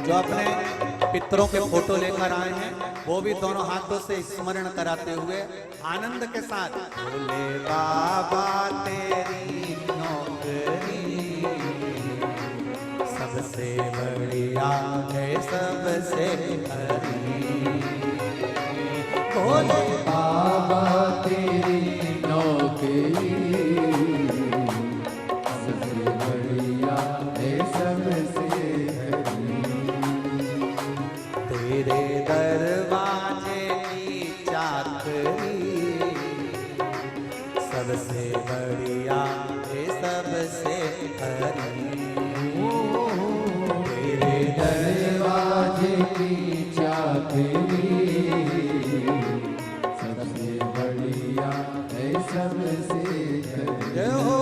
जो अपने पितरों के फोटो लेकर आए हैं वो भी दोनों हाथों से स्मरण कराते हुए आनंद के साथ बोले बाबा तेरी नौकरी सबसे बढ़िया है सबसे हरी, बोले बाबा तेरी नौकरी सबसे बढ़िया है सबसे हरी। तेरे दरवाजे की चाकरी सबसे बढ़िया है सबसे हरी, तेरे दरवाजे की चाकरी सबसे बढ़िया है सबसे हरी। जय हो।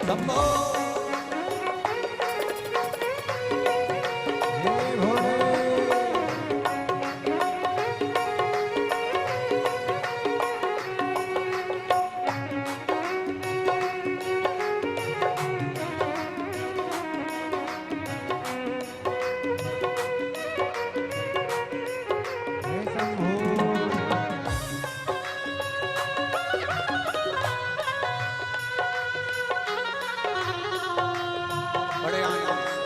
सबको बड़े आनंद से।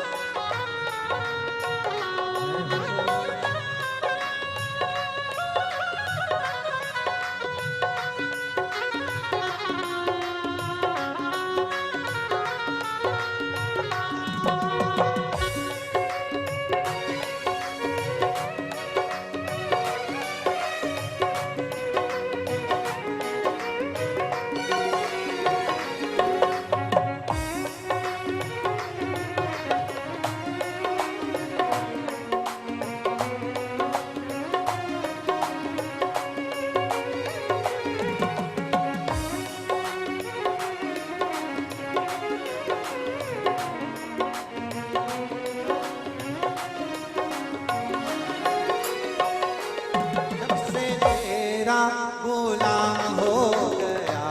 जब से तेरा गुलाम हो गया,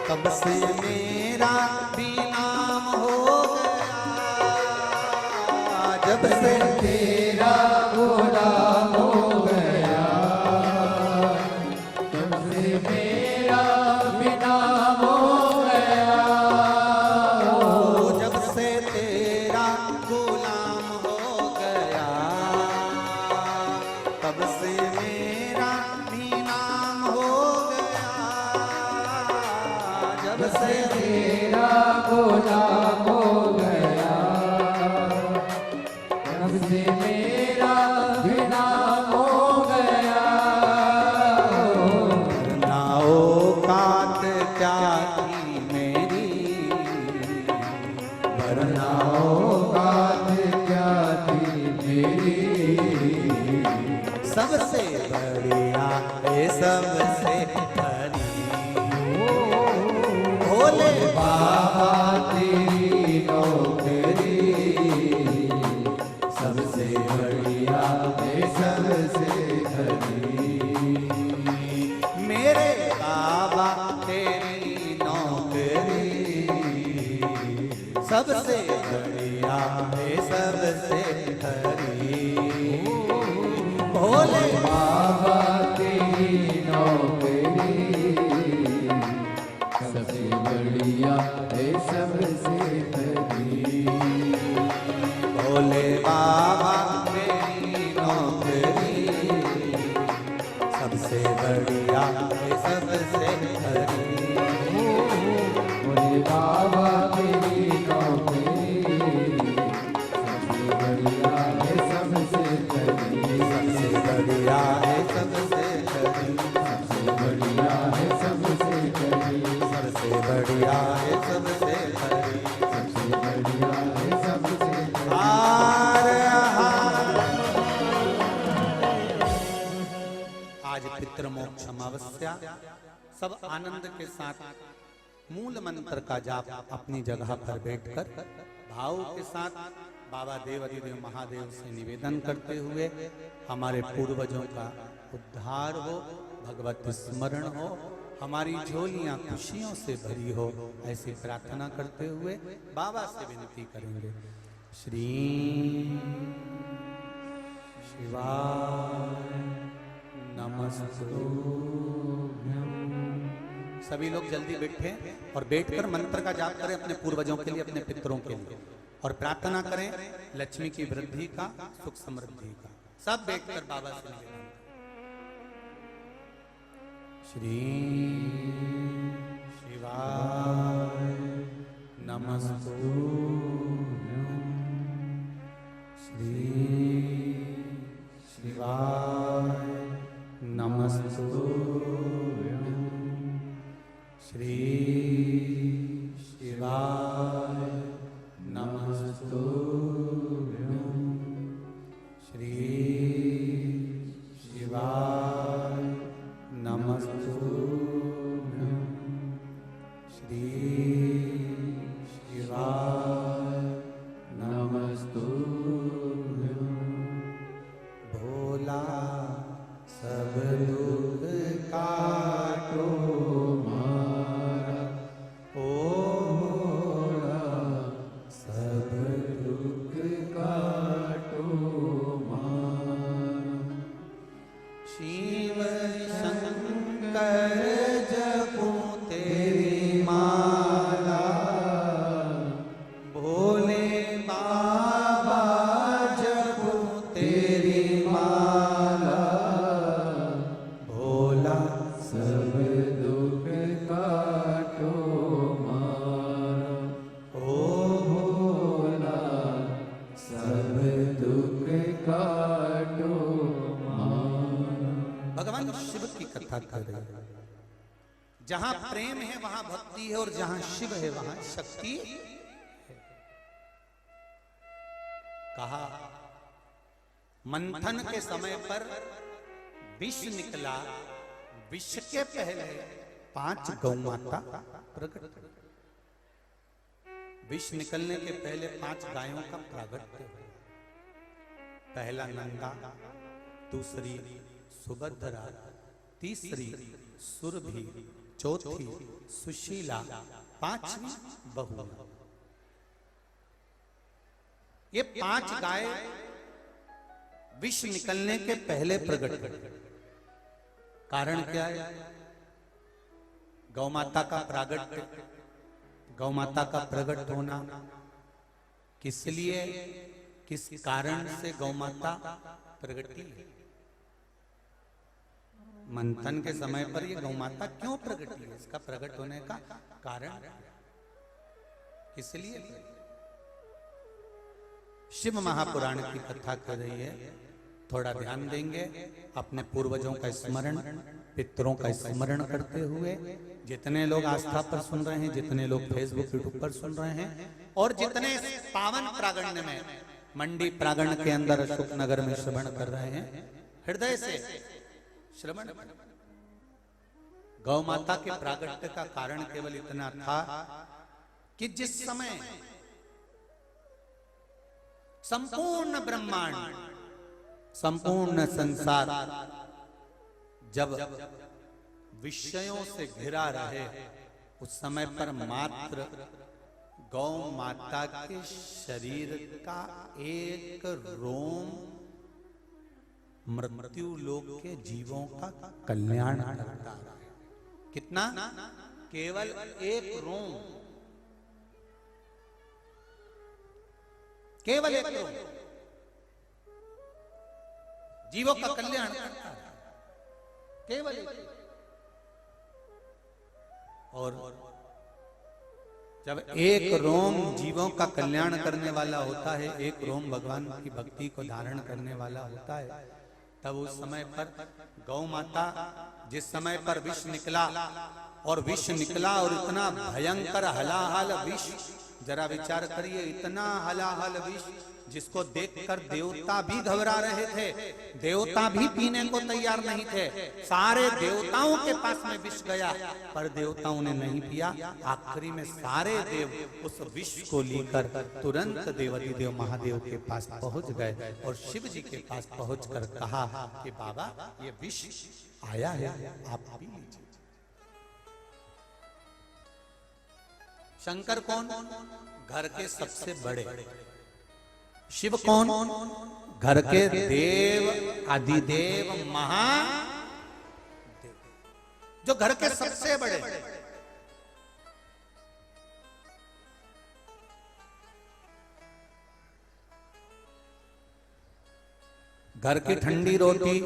तब से मेरा भी नाम हो गया, जब से तेरा गुलाम हो गया, तब से मेरा भी नाम हो गया, जब से तेरा गुलाम हो गया, तब से मेरा भी नाम हो गया, जब से तेरा गुलाम हो गया, तब से मेरा भी नाम हो गया। वरना औकात क्या थी मेरी, वरना औकात क्या थी मेरी, सबसे बढ़िया सबसे हरी। भोले बाबा तेरी नौकरी सबसे बढ़िया है सबसे खरी। मेरे बाबा तेरी नौकरी सबसे बढ़िया है सबसे हरी। भोले बाबा तेरी नौकरी सबसे बढ़िया है सबसे खरी। भोले बाबा तेरी नौकरी सबसे बढ़िया है सबसे हरी। भोले बाबा तेरी नौकरी सबसे बढ़िया है सबसे खरी। सबसे बढ़िया है सबसे हरी। सबसे बढ़िया है सबसे खरी। सबसे बढ़िया है सबसे हरी। सबसे बढ़िया है सबसे खरी। हार हार। आज पितृमोक्ष अमावस्या, सब आनंद के साथ मूल मंत्र का जाप अपनी जगह पर बैठकर भाव के साथ बाबा देव अधिदेव महादेव से निवेदन करते हुए हमारे पूर्वजों का उद्धार हो, भगवत स्मरण हो, हमारी झोलियां खुशियों से भरी हो, ऐसी प्रार्थना करते हुए बाबा से विनती करेंगे। श्री शिवाय नमस्तुभ्यं। सभी लोग जल्दी बैठे और बैठकर मंत्र का जाप करें अपने पूर्वजों के लिए, अपने पितरों के लिए, और प्रार्थना करें लक्ष्मी की वृद्धि का, सुख समृद्धि का। सब बैठकर बाबा से निवेदन। श्री शिवाय नमस्तुभ्यं। श्री शिवाय नमस्तुभ्यं। श्री शिवाय नमस्तुभ्यं। श्री शिवाय नमस्तुभ्यं। श्री शिवाय नमस्तुभ्यं। भोला सब दुख काटो मारा, ओ भोला सब दुख काटो मारा। शिव शंकर जपो तेरी माला, भोले बाबा जपो तेरी माला, भोला सब दुख काटो मारा। ओ भोला सब दुख काटो मारा। भगवान शिव की कथा कर रहे हैं। जहां प्रेम है वहां भक्ति है, और जहां शिव है वहां शक्ति है। कहा मंथन के समय पर विष निकला, विष के पहले 5 गौ माता प्रकट हुई। विष निकलने के पहले 5 गायों का प्रागट्य हुआ। पहला नंदा, दूसरी सुभद्रा, तीसरी सुरभि, चौथी सुशीला, 5वीं बहू। ये 5 गाय विष निकलने के पहले प्रकट हुई। कारण क्या है? गौ माता का प्रागट्य, गौ माता का प्रकट होना किस लिए, किस कारण से गौ माता प्रगटी है? मंथन के समय पर ये गौ माता क्यों प्रगटी है? इसका प्रकट होने का कारण किस लिए? शिव महापुराण की कथा कर रही है। थोड़ा ध्यान देंगे, अपने पूर्वजों का स्मरण, पितरों का स्मरण करते हुए। जितने लोग आस्था पर सुन रहे हैं, जितने लोग फेसबुक यूट्यूब पर सुन रहे हैं, और जितने पावन प्रांगण में, मंडी प्रांगण के अंदर अशोक नगर में श्रवण कर रहे हैं, हृदय से श्रवण गौ माता के प्रागट्य का कारण केवल इतना था कि जिस समय संपूर्ण ब्रह्मांड, संपूर्ण संसार जब विषयों से घिरा रहे, उस समय पर मात्र गौ माता के शरीर का एक रोम मृत्यु लोक के जीवों का कल्याण करता है। कितना? केवल एक रोम, केवल एक रोम जीवों का कल्याण करता है, केवल एक। और जब एक रोम जीवों का कल्याण करने वाला होता है, एक रोम भगवान की भक्ति को धारण करने वाला होता है, तब उस समय पर गौ माता, जिस समय पर विष निकला, और विष निकला और इतना भयंकर हलाहल विष, जरा विचार करिए, इतना हलाहल विष जिसको देखकर देवता भी घबरा रहे थे, देवता भी पीने को तैयार नहीं थे। सारे देवताओं के पास में विष गया, पर देवताओं ने नहीं पिया। आखिरी में सारे देव उस विष को लेकर तुरंत देवाधिदेव महादेव के पास पहुंच गए और शिव जी के पास पहुंचकर कहा कि बाबा, ये विष आया है, आप पी लीजिए। शंकर कौन? घर के सबसे बड़े। शिव कौन? घर के देव, आदिदेव, महादेव, जो घर के सबसे बड़े। घर की ठंडी रोटी,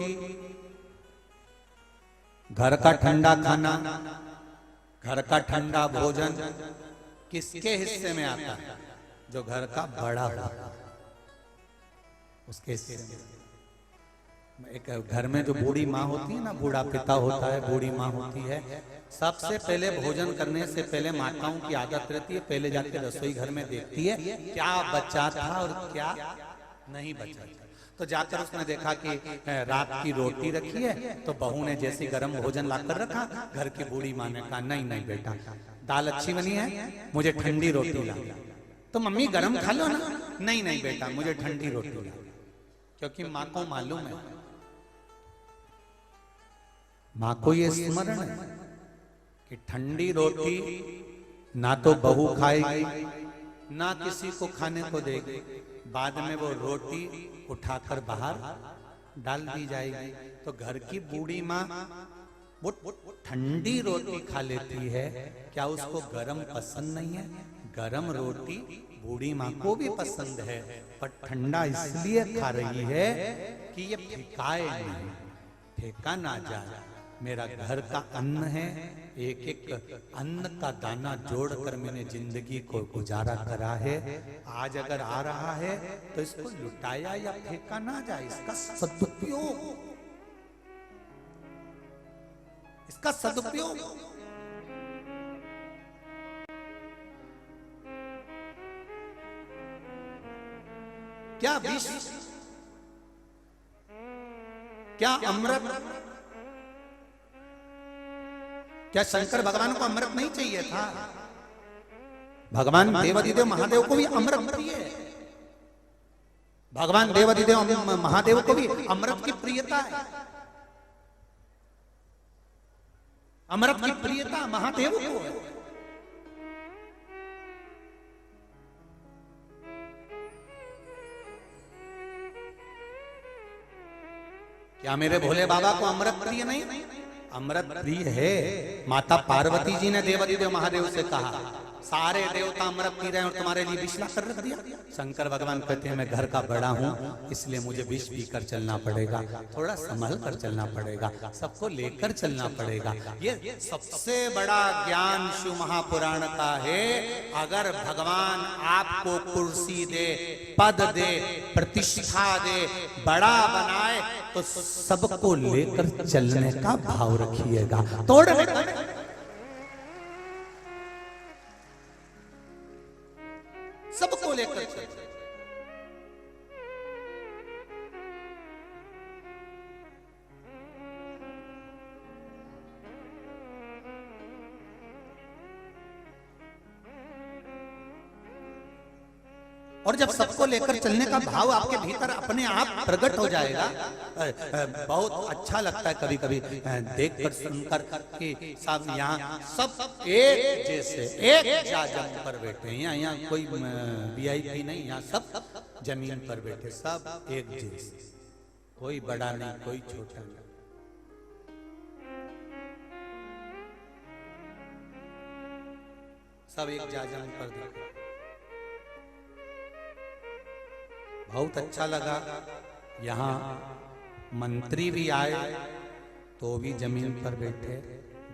घर का ठंडा खाना, घर का ठंडा भोजन किसके हिस्से में आता है? जो घर का बड़ा होता है, उसके हिस्से में। एक घर में जो बूढ़ी माँ होती है ना, बूढ़ा पिता होता है, बूढ़ी माँ होती है, सबसे पहले भोजन करने से पहले माताओं की आदत रहती है, पहले जाके रसोई घर में देखती है क्या बचा था और क्या नहीं बचा था। तो जाकर उसने देखा कि रात की रोटी रखी है, तो बहू ने जैसे गर्म भोजन लाकर रखा, घर की बूढ़ी माँ ने कहा नहीं नहीं बेटा, दाल अच्छी बनी है, मुझे ठंडी रोटी ला। तो मम्मी गरम खा लो ना। नहीं नहीं बेटा, मुझे ठंडी रोटी ला। क्योंकि माँ को मालूम है, माँ को ये स्मरण है कि ठंडी रोटी ना तो बहू खाएगी, ना किसी को खाने को देगी, बाद में वो रोटी उठाकर बाहर डाल दी जाएगी। तो घर की बूढ़ी माँ वो ठंडी रोटी खा लेती है, क्या उसको गरम पसंद नहीं है? गरम रोटी बूढ़ी माँ को भी पसंद है, पर ठंडा इसलिए खा रही है कि ये फेंकाए नहीं, फेंका ना जाए। मेरा घर का अन्न है, एक एक अन्न का दाना जोड़कर मैंने जिंदगी को गुजारा करा है। आज अगर आ रहा है तो इसको लुटाया या फेंका ना जाए, इसका सदुपयोग, इसका सदुपयोग। क्या विष, क्या अमृत? क्या शंकर भगवान को अमृत नहीं चाहिए था? भगवान देवाधिदेव महादेव को भी अमृत प्रिय है। भगवान देवाधिदेव महादेव को भी अमृत की प्रियता है। अमृत की प्रियता महादेव को है। क्या मेरे भोले बाबा को अमृत प्रिय नहीं? अमृत प्रिय है। माता पार्वती जी ने देवाधिदेव महादेव से कहा, सारे देवता अमृत पी रहे हैं और तुम्हारे लिए विष ला कर रख दिया। शंकर भगवान कहते हैं मैं घर का बड़ा हूं, इसलिए मुझे विष पीकर चलना पड़ेगा, थोड़ा संभल कर चलना पड़ेगा, सबको लेकर चलना पड़ेगा। ये सबसे बड़ा ज्ञान शिव महापुराण का है। अगर भगवान आपको कुर्सी दे, पद दे, प्रतिष्ठा दे, बड़ा बनाए, तो सबको लेकर चलने का भाव रखिएगा, तोड़ने का। सबको लेकर चल। और जब सबको लेकर चलने का भाव आपके भीतर अपने आप प्रकट हो जाएगा, बहुत अच्छा लगता है कभी कभी देखकर सुनकर कि सब यहाँ सब एक जैसे एक जाजम पर बैठे हैं। यहाँ कोई VIP नहीं, यहाँ सब जमीन पर बैठे, सब एक जैसे, कोई बड़ा नहीं कोई छोटा नहीं। सब एक जाजम पर देखो, बहुत अच्छा लगा। यहाँ मंत्री भी आए तो भी जमीन पर बैठे,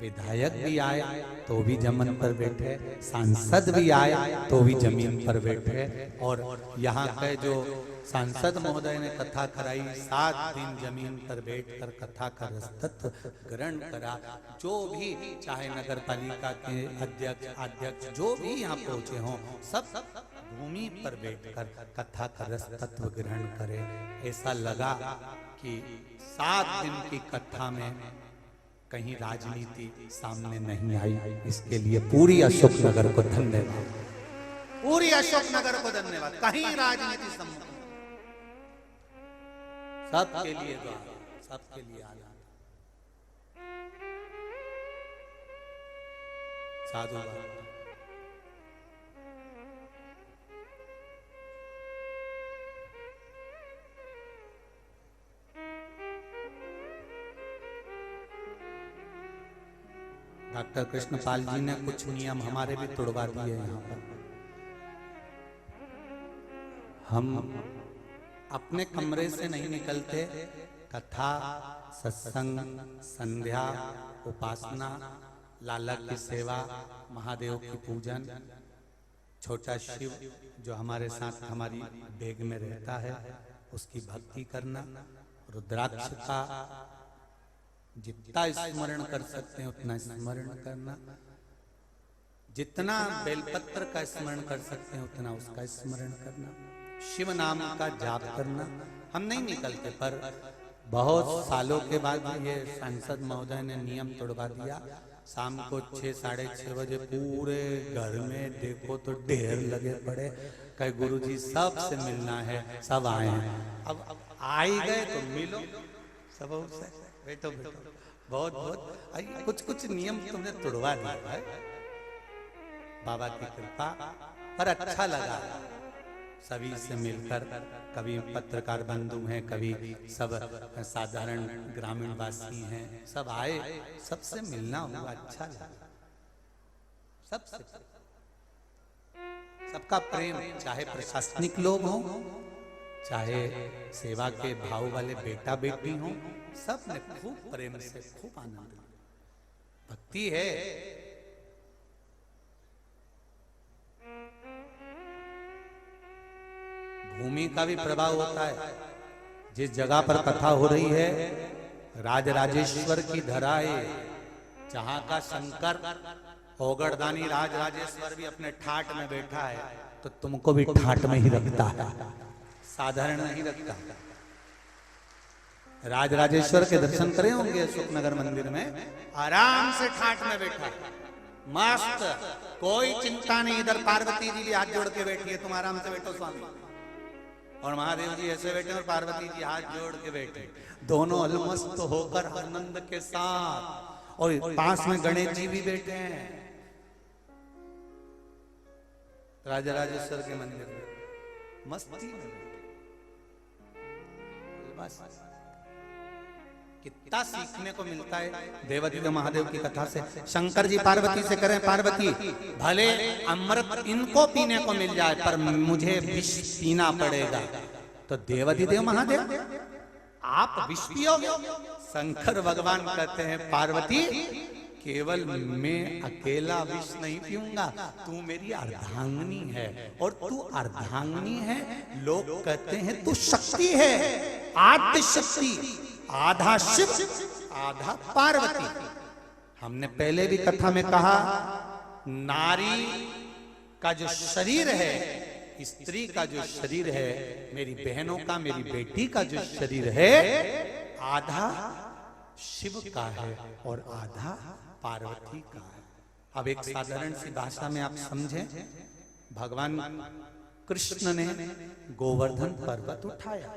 विधायक भी आए तो भी जमीन पर बैठे, सांसद भी आए तो भी जमीन पर बैठे। और यहाँ के जो सांसद महोदय ने कथा कराई, 7 दिन जमीन पर बैठकर कथा का रसतत्व ग्रहण करा। जो भी चाहे नगर पालिका के अध्यक्ष जो भी यहाँ पहुंचे हों, सब भूमि पर बैठकर कथा का रस तत्व ग्रहण करे। ऐसा लगा कि 7 दिन की कथा में कहीं राजनीति सामने नहीं आई। इसके लिए पूरी अशोक नगर को धन्यवाद, पूरी अशोक नगर को धन्यवाद। कहीं राजनीति सम्मुख, सबके लिए द्वार, सबके लिए आला। साधु डॉक्टर कृष्णपाल जी ने कुछ नियम हमारे भी तोड़वा दिए। यहाँ पर हम अपने कमरे से नहीं निकलते, कथा, सत्संग, संध्या, उपासना, लाला की सेवा, महादेव की पूजन, छोटा शिव जो हमारे साथ हमारी बेग में रहता है उसकी भक्ति करना, रुद्राक्ष का जितना स्मरण कर सकते हैं उतना स्मरण करना, जितना बेलपत्र का स्मरण कर सकते हैं उतना उसका स्मरण करना, शिव नाम का जाप करना। हम नहीं निकलते, पर बहुत सालों के बाद ये सांसद महोदय ने नियम तोड़वा दिया। शाम को 6 साढ़े 6 बजे पूरे घर में देखो तो ढेर लगे पड़े, कहे गुरुजी सबसे मिलना है, सब आए हैं। अब आ ही गए तो मिलो सब से, बैठो बैठो। बहुत बहुत कुछ नियम तुमने तोड़वा दिया है, बाबा की कृपा। पर अच्छा लगा सभी से मिलकर। कभी पत्रकार बंधु हैं, कभी सब साधारण ग्रामीण वासी हैं, सब आए, सबसे मिलना हुआ, अच्छा लगा। सबसे सबका प्रेम, चाहे प्रशासनिक लोग हों, चाहे सेवा के भाव वाले बेटा बेटी हों, सब ने खूब प्रेम से खूब आनंद लिया। भक्ति है। भूमि का भी प्रभाव होता है। जिस जगह पर कथा हो रही है राजराजेश्वर की धरा है, जहां का शंकर ओगड़दानी राजराजेश्वर भी अपने ठाट में बैठा है, तो तुमको भी ठाट में ही रखता है, साधारण नहीं रखता। राजराजेश्वर के दर्शन करे होंगे अशोक नगर मंदिर में, आराम से ठाट में बैठा है, मस्त, कोई चिंता नहीं। इधर पार्वती जी भी हाथ जोड़ के बैठी है, तुम आराम से बैठो स्वामी, और महादेव जी ऐसे बैठे और पार्वती जी हाथ जोड़ के बैठे, दोनों अलमस्त होकर आनंद के साथ। और पास में गणेश जी भी बैठे हैं राजराजेश्वर के मंदिर में, मस्ती में बैठे। बस कितना सीखने को मिलता है देवादिदेव महादेव की कथा से। शंकर जी पार्वती से करें, पार्वती भले अमृत इनको पीने को मिल जाए पर मुझे विष पीना पड़ेगा, तो देवादिदेव महादेव आप विष पियोगे? शंकर भगवान कहते हैं पार्वती केवल मैं अकेला विष नहीं पीऊंगा, तू मेरी अर्धांगिनी है, और तू अर्धांगिनी है, लोग कहते हैं तू शक्ति है, आद्य शक्ति, आधा शिव आधा पार्वती। हमने पहले भी कथा में कहा, नारी का जो शरीर है, स्त्री का जो शरीर है, मेरी बहनों का, मेरी बेटी का जो शरीर है, आधा शिव का है और आधा पार्वती का है। अब एक साधारण सी भाषा में आप समझें, भगवान कृष्ण ने गोवर्धन पर्वत उठाया।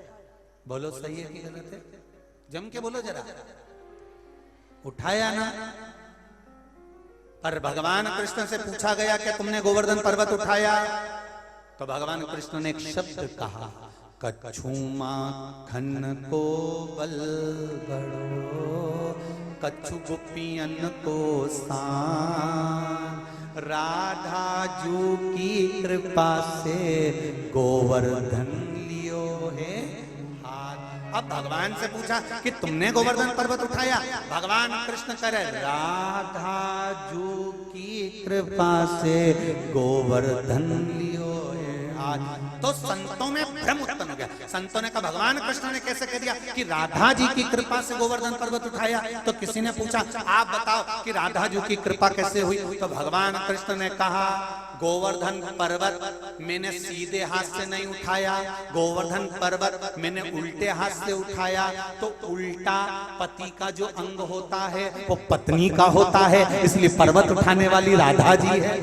बोलो सही है कि गलत है? जम के बोलो जरा। उठाया ना? पर भगवान कृष्ण से पूछा गया कि तुमने गोवर्धन पर्वत उठाया? तो भगवान कृष्ण ने एक शब्द कहा, कछु माखन को बल बड़ो, कछु गोपियन को सान, राधा जू की कृपा से गोवर्धन लियो है हाथ। अब भगवान से पूछा कि तुमने गोवर्धन पर्वत उठाया? भगवान कृष्ण करे, राधा जू की कृपा से गोवर्धन लियो है हाथ। तो संतों में भ्रम उत्पन्न हो गया। संतों ने कहा भगवान कृष्ण ने कैसे कह दिया कि राधा जी की कृपा से गोवर्धन पर्वत उठाया? तो किसी ने पूछा आप बताओ कि राधा जी की कृपा कैसे हुई? तो भगवान कृष्ण ने कहा गोवर्धन पर्वत मैंने सीधे हाथ से नहीं उठाया, गोवर्धन पर्वत मैंने उल्टे हाथ से उठाया। तो उल्टा पति का जो अंग होता है वो पत्नी का होता है, इसलिए पर्वत उठाने वाली राधा जी है।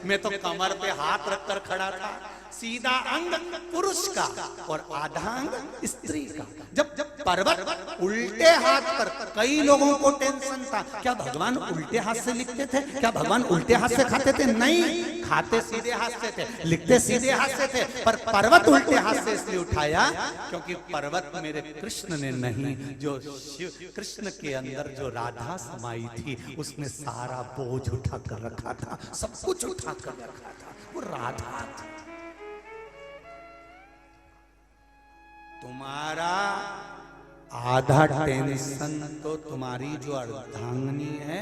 मैं तो कमर पे हाथ रखकर खड़ा था। सीधा अंग पुरुष का और आधा अंग स्त्री का। जब पर्वत उल्टे हाथ पर, कई लोगों को टेंशन था क्या भगवान उल्टे हाथ से लिखते थे? क्या भगवान उल्टे हाथ से खाते थे? नहीं, खाते सीधे हाथ से थे, लिखते सीधे हाथ से थे। पर पर्वत उल्टे हाथ से इसलिए उठाया क्योंकि पर्वत मेरे कृष्ण ने नहीं, जो शिव कृष्ण के अंदर जो राधा समाई थी उसने सारा बोझ उठा कर रखा था, सब कुछ उठा कर रखा था, वो राधा थी। तुम्हारा आधा टेंशन तो तुम्हारी जो अर्धांगिनी है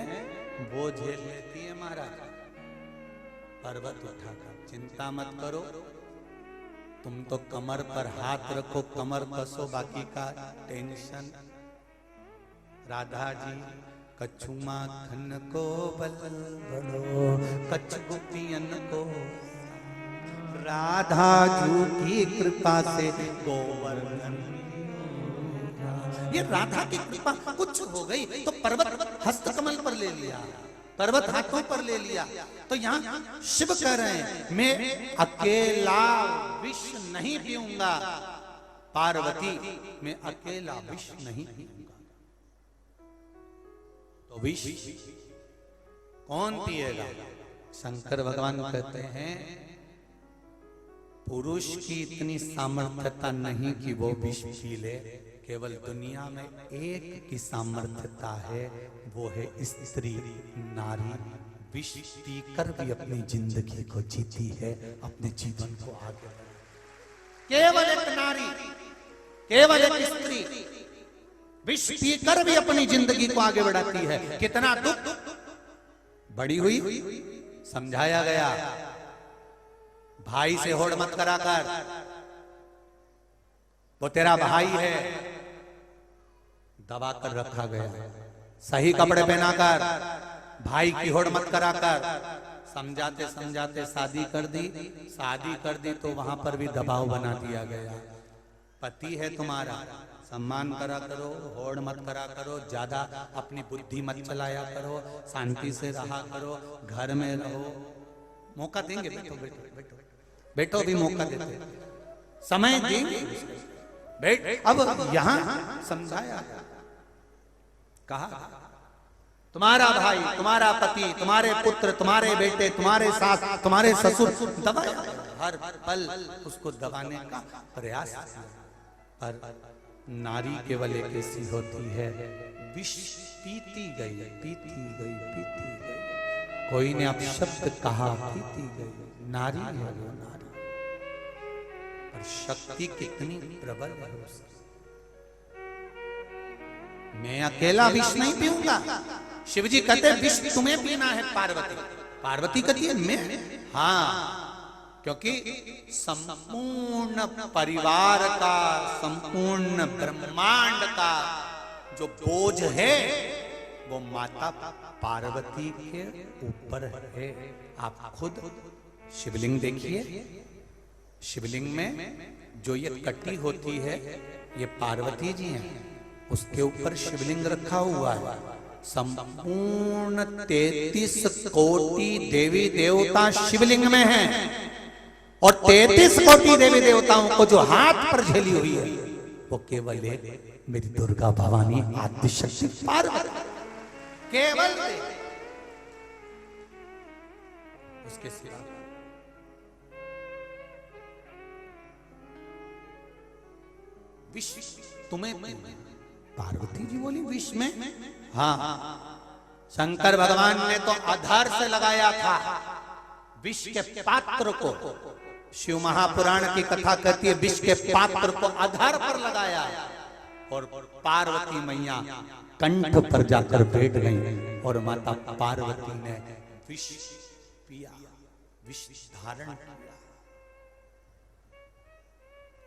वो झेल लेती है महाराज। पर्वत उठाकर चिंता मत करो, तुम तो कमर पर हाथ रखो, कमर कसो, बाकी का टेंशन। राधा जी कछु माखन को बल बड़ो, कछु गोपियन को, राधा जू की कृपा से गोवर्धन। ये राधा की कृपा कुछ हो गई तो पर्वत हस्त कमल पर ले लिया, पर्वत हाथों पर ले लिया। तो यहाँ शिव कह रहे हैं मैं अकेला विष नहीं पीऊंगा, पार्वती मैं अकेला विष नहीं पीऊंगा। तो विष कौन पिएगा? शंकर भगवान कहते हैं पुरुष की इतनी सामर्थ्यता नहीं कि वो विष पी ले, केवल दुनिया में एक की सामर्थ्यता है, वो है स्त्री नारी। विष पीकर भी अपनी जिंदगी को जीती है, अपने जीवन को आगे। केवल एक नारी, केवल एक स्त्री विष पीकर भी अपनी जिंदगी को आगे बढ़ाती है। कितना दुख बड़ी हुई समझाया गया। भाई से होड़ मत करा कर, वो तेरा भाई है, दबा कर रखा गया। सही कपड़े पहना कर भाई की होड़ मत करा कर। समझाते समझाते शादी कर दी तो वहां पर भी दबाव बना दिया गया। पति है तुम्हारा, सम्मान करा करो, होड़ मत करा करो, ज्यादा अपनी बुद्धि मत चलाया करो, शांति से रहा करो, घर में रहो। मौका देंगे, बैठो बैठो बैठो बैठो, भी मौका देते, समय देंगे, बैठ। अब यहां समझाया, कहा तुम्हारा भाई, तुम्हारा पति, तुम्हारे पुत्र, तुम्हारे बेटे, तुम्हारे सास, तुम्हारे ससुर दबाया, हर पल उसको दबाने का प्रयास किया। पर नारी केवल एक ऐसी होती है, विष पीती गई, पीती गई, पीती गई। कोई ने अपशब्द कहा, पीती गई। नारी है वो, नारी। पर शक्ति कितनी प्रबल है उसकी। मैं अकेला विष नहीं पीऊंगा। शिवजी कहते विष तुम्हें पीना है पार्वती। पार्वती कहती है मैं, हाँ, क्योंकि संपूर्ण परिवार का, संपूर्ण ब्रह्मांड का जो बोझ है वो माता पार्वती के ऊपर है। आप खुद शिवलिंग देखिए, शिवलिंग में जो ये कटी होती है ये पार्वती जी हैं, उसके ऊपर शिवलिंग रखा हुआ है। संपूर्ण 33 कोटि देवी देवता शिवलिंग में हैं। और 33 कोटि देवी देवताओं को जो हाथ पर झेली हुई है वो केवल एक मेरी दुर्गा भवानी आदिशक्ति पार्वती, केवल उसके सिवा विश्व तुम्हें पार्वती जी बोली विश्व में। हाँ, शंकर भगवान ने तो आधार से लगाया था विश्व के पात्र को। शिव महापुराण की कथा कहती है विश्व के पात्र को आधार पर लगाया और पार्वती मैया कंठ पर जाकर बैठ गई और माता पार्वती ने विष पिया, विष धारण किया।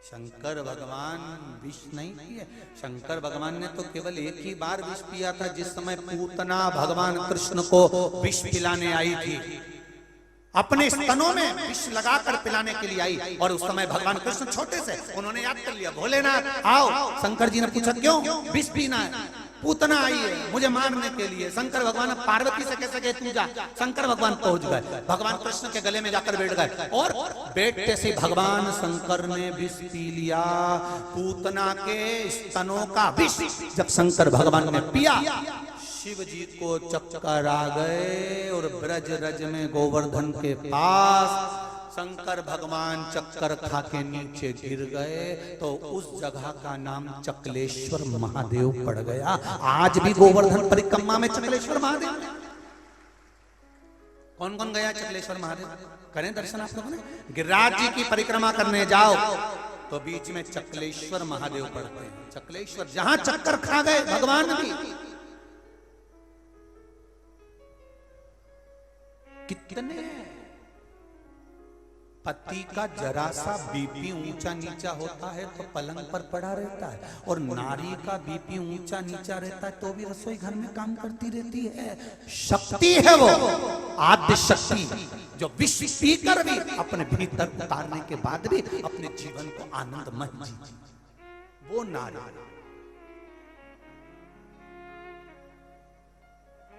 शंकर भगवान विष नहीं पिए, शंकर भगवान ने तो केवल एक ही बार विष पिया था, जिस समय पूतना भगवान कृष्ण को विष पिलाने आई थी, अपने स्तनों में विष लगाकर पिलाने के लिए आई। और उस समय भगवान कृष्ण छोटे से उन्होंने याद कर लिया, भोलेनाथ आओ। शंकर जी ने पूछा क्यों विष पीना है? पूतना आई है मुझे मारने के लिए। शंकर भगवान पार्वती से कैसे गए, तू जा। शंकर भगवान पहुंच गए, भगवान कृष्ण के गले में जाकर बैठ गए और बैठते से भगवान शंकर ने विष पी लिया, पूतना के स्तनों का विष। जब शंकर भगवान ने पिया, शिव जी को चक्कर आ गए और ब्रज रज में गोवर्धन के पास शंकर भगवान चक्कर खा के नीचे गिर गए, तो उस जगह का नाम चकलेश्वर महादेव पड़ गया। आज भी गोवर्धन परिक्रमा में चकलेश्वर महादेव। कौन कौन गया चकलेश्वर महादेव? करें दर्शन आप लोगों ने? गिरिराज जी की परिक्रमा करने जाओ तो बीच में चकलेश्वर महादेव पड़ते हैं। चकलेश्वर जहां चक्कर खा गए भगवान भी। कितने पति का जरा सा बीपी ऊंचा नीचा होता है तो पलंग पर पड़ा रहता है, और नारी का बीपी ऊंचा नीचा रहता है तो भी रसोई घर में काम करती रहती है। शक्ति है वो, आद्य शक्ति, जो विष पीकर भी अपने भीतर उतारने के बाद भी अपने जीवन को आनंदमय जी, वो नारी।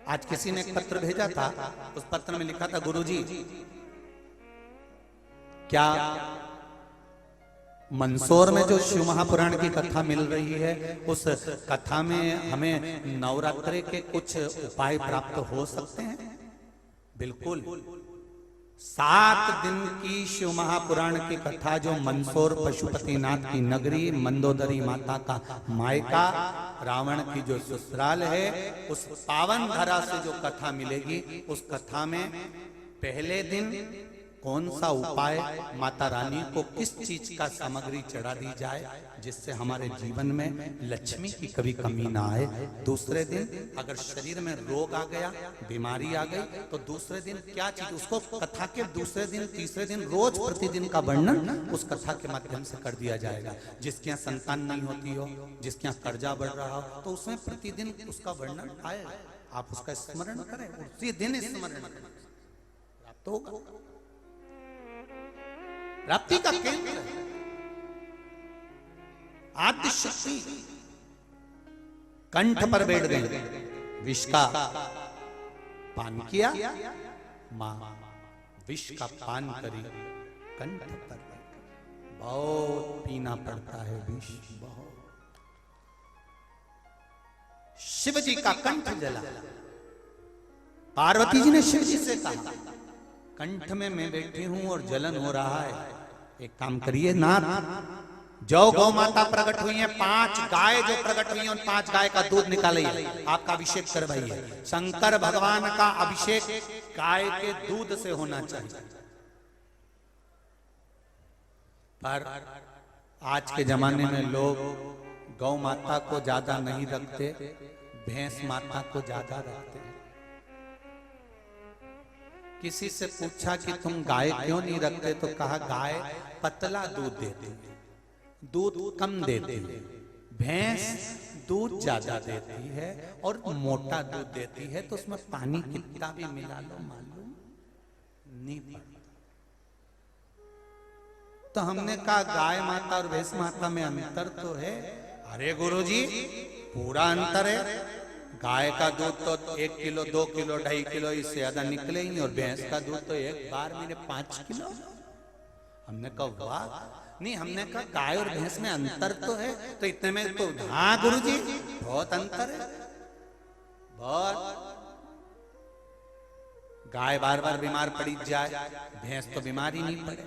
आज किसी ने एक पत्र भेजा था, उस पत्र में लिखा था, गुरुजी क्या मंदसौर में जो शिव महापुराण की कथा मिल रही है, उस कथा में हमें नवरात्रि के कुछ उपाय प्राप्त हो सकते हैं? बिल्कुल। 7 दिन की शिव महापुराण की कथा जो मंदसौर पशुपतिनाथ की नगरी, मंदोदरी माता का मायका, रावण की जो ससुराल है, उस पावन धरा से जो कथा मिलेगी, उस कथा में पहले दिन कौन सा उपाय, माता रानी को किस चीज का सामग्री चढ़ा दी जाए जिससे हमारे जीवन में लक्ष्मी की कभी कमी ना आए। दूसरे दिन अगर शरीर में रोग आ गया, बीमारी आ गई, तो दूसरे दिन क्या चीज, उसको कथा के दूसरे दिन, तीसरे दिन, रोज प्रतिदिन का वर्णन उस कथा के माध्यम से कर दिया जाएगा। जिसके यहाँ संतान नहीं होती हो, जिसके यहाँ कर्जा बढ़ रहा हो, तो उसमें प्रतिदिन उसका वर्णन आए, आप उसका स्मरण करें, उसी दिन स्मरण करें, प्राप्त होगा। प्राप्ति का केंद्र आद्य शक्ति कंठ पर बैठ गए, विष का पान किया, मां विष का पान करी, कंठ पर बहुत पीना पड़ता है विष, बहुत। शिव जी का कंठ जला। पार्वती जी ने शिव जी से कहा, कंठ में मैं बैठी हूं और जलन हो रहा है, एक काम करिए नाथ, जो गौ माता प्रकट हुई है, 5 गाय जो प्रकट हुई है, उन 5 गाय का दूध निकालिए, आपका अभिषेक करवाइए। शंकर भगवान का अभिषेक गाय के दूध से होना चाहिए। पर आज के जमाने में लोग गौ माता को ज्यादा नहीं रखते, भैंस माता को ज्यादा रखते हैं। किसी से पूछा कि तुम गाय क्यों नहीं रखते, तो कहा गाय पतला दूध देती है, दूध कम देती है, भैंस दूध ज्यादा देती है और मोटा दूध देती है, तो उसमें पानी कितना भी मिला लो मालूम नहीं पड़ता। तो हमने कहा गाय माता और भैंस माता में अंतर तो है। अरे गुरुजी पूरा अंतर है, गाय का दूध तो 1 किलो, 2 किलो, 2.5 किलो इससे ज्यादा निकले ही, और भैंस का दूध तो एक बार में 5 किलो। हमने कहा वाह, नहीं हमने कहा गाय और भैंस में अंतर तो है, तो इतने में तो हाँ गुरुजी बहुत अंतर है, बहुत। गाय बार बार बीमार पड़ी जाए, भैंस तो बीमार ही नहीं पड़े।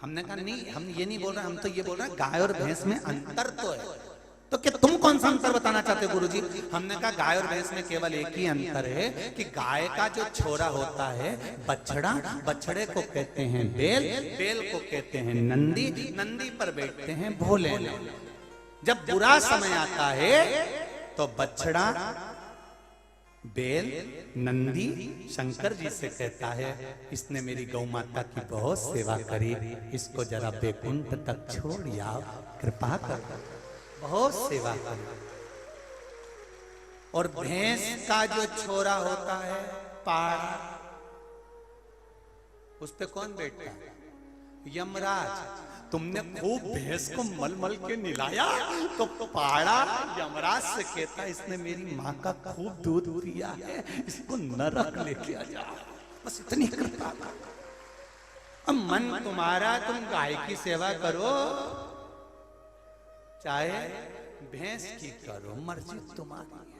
हमने कहा नहीं, हम ये नहीं बोल रहे, हम तो ये बोल रहे हैं गाय और भैंस में अंतर तो है। तो क्या तुम कौन सा अंतर बताना चाहते हो गुरुजी? हमने कहा गाय और भैंस में केवल एक ही अंतर है कि गाय का जो छोरा होता है बछड़ा, बछड़े को कहते हैं बैल, बैल को कहते हैं नंदी, नंदी पर बैठते हैं भोले। जब बुरा समय आता है तो बछड़ा बैल नंदी शंकर जी से कहता है इसने मेरी गौ माता की बहुत सेवा करी, इसको जरा बैकुंठ तक छोड़ या कृपा कर, बहुत सेवा करी। और भैंस का जो छोरा होता है पाड़ा, उस पे कौन बैठता है? यमराज। तुमने खूब भैंस को मल मल के निलाया तो पाड़ा यमराज से कहता इसने मेरी माँ का खूब दूध पिया है, इसको नरक लेके आ जा। बस इतनी कृपा। अब मन तुम्हारा, तुम गाय की सेवा करो चाहे भैंस की करो, मर्जी तुम्हारी है।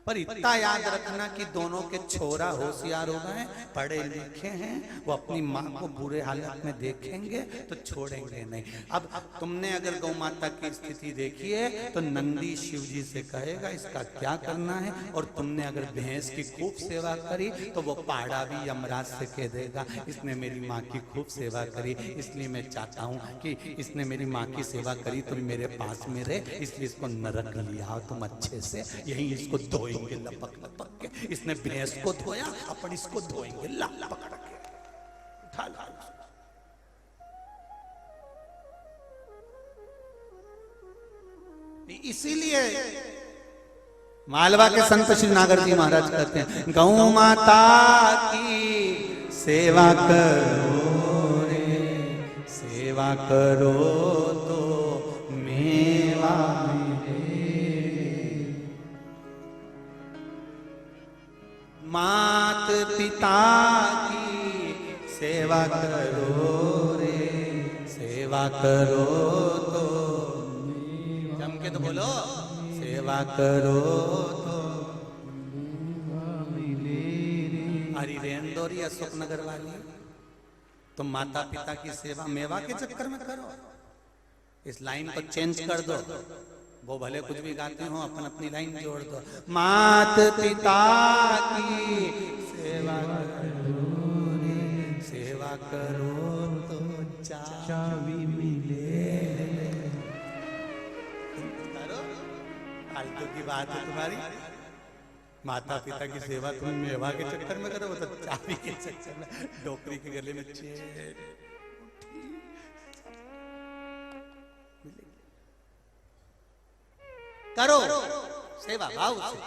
पर इतना याद रखना कि दोनों के छोरा होशियार हो गए, पढ़े लिखे हैं, वो अपनी माँ को बुरे हालत में देखेंगे तो छोड़ेंगे नहीं। अब तुमने अगर गौ माता की स्थिति देखी है तो नंदी शिव जी से कहेगा इसका क्या करना है, और तुमने अगर भैंस की खूब सेवा करी तो वो पाड़ा भी यमराज से कह देगा इसने मेरी माँ की खूब सेवा करी, इसलिए मैं चाहता हूँ कि इसने मेरी माँ की सेवा करी तो मेरे पास में रहे, इसलिए इसको नरक लिया तुम अच्छे से, यही इसको धोएंगे लपक लपक के। इसने भैंस को धोया, अपन इसको धोएंगे लपक के। उठा ला। इसीलिए मालवा के संत श्री नागर जी महाराज कहते हैं गौ माता की सेवा करो रे, सेवा करो तो मेवा मात पिता की सेवा करो रे, सेवा करो तो जम के तो बोलो सेवा करो तो हरी रेंदोरी अशोक नगर वाली, तुम माता पिता की सेवा मेवा के चक्कर में करो। इस लाइन को चेंज कर दो, वो भले कुछ भी गाते हो, अपन अपनी लाइन जोड़ दो। मात पिता की सेवा करो रे, सेवा करो तो चाबी मिले। करो, फालतू की बात है तुम्हारी। माता पिता की सेवा तुम मेवा के चक्कर में करो, वो तो चाबी के चक्कर में, डोकरी के गले में चेन करो सेवा भाव से।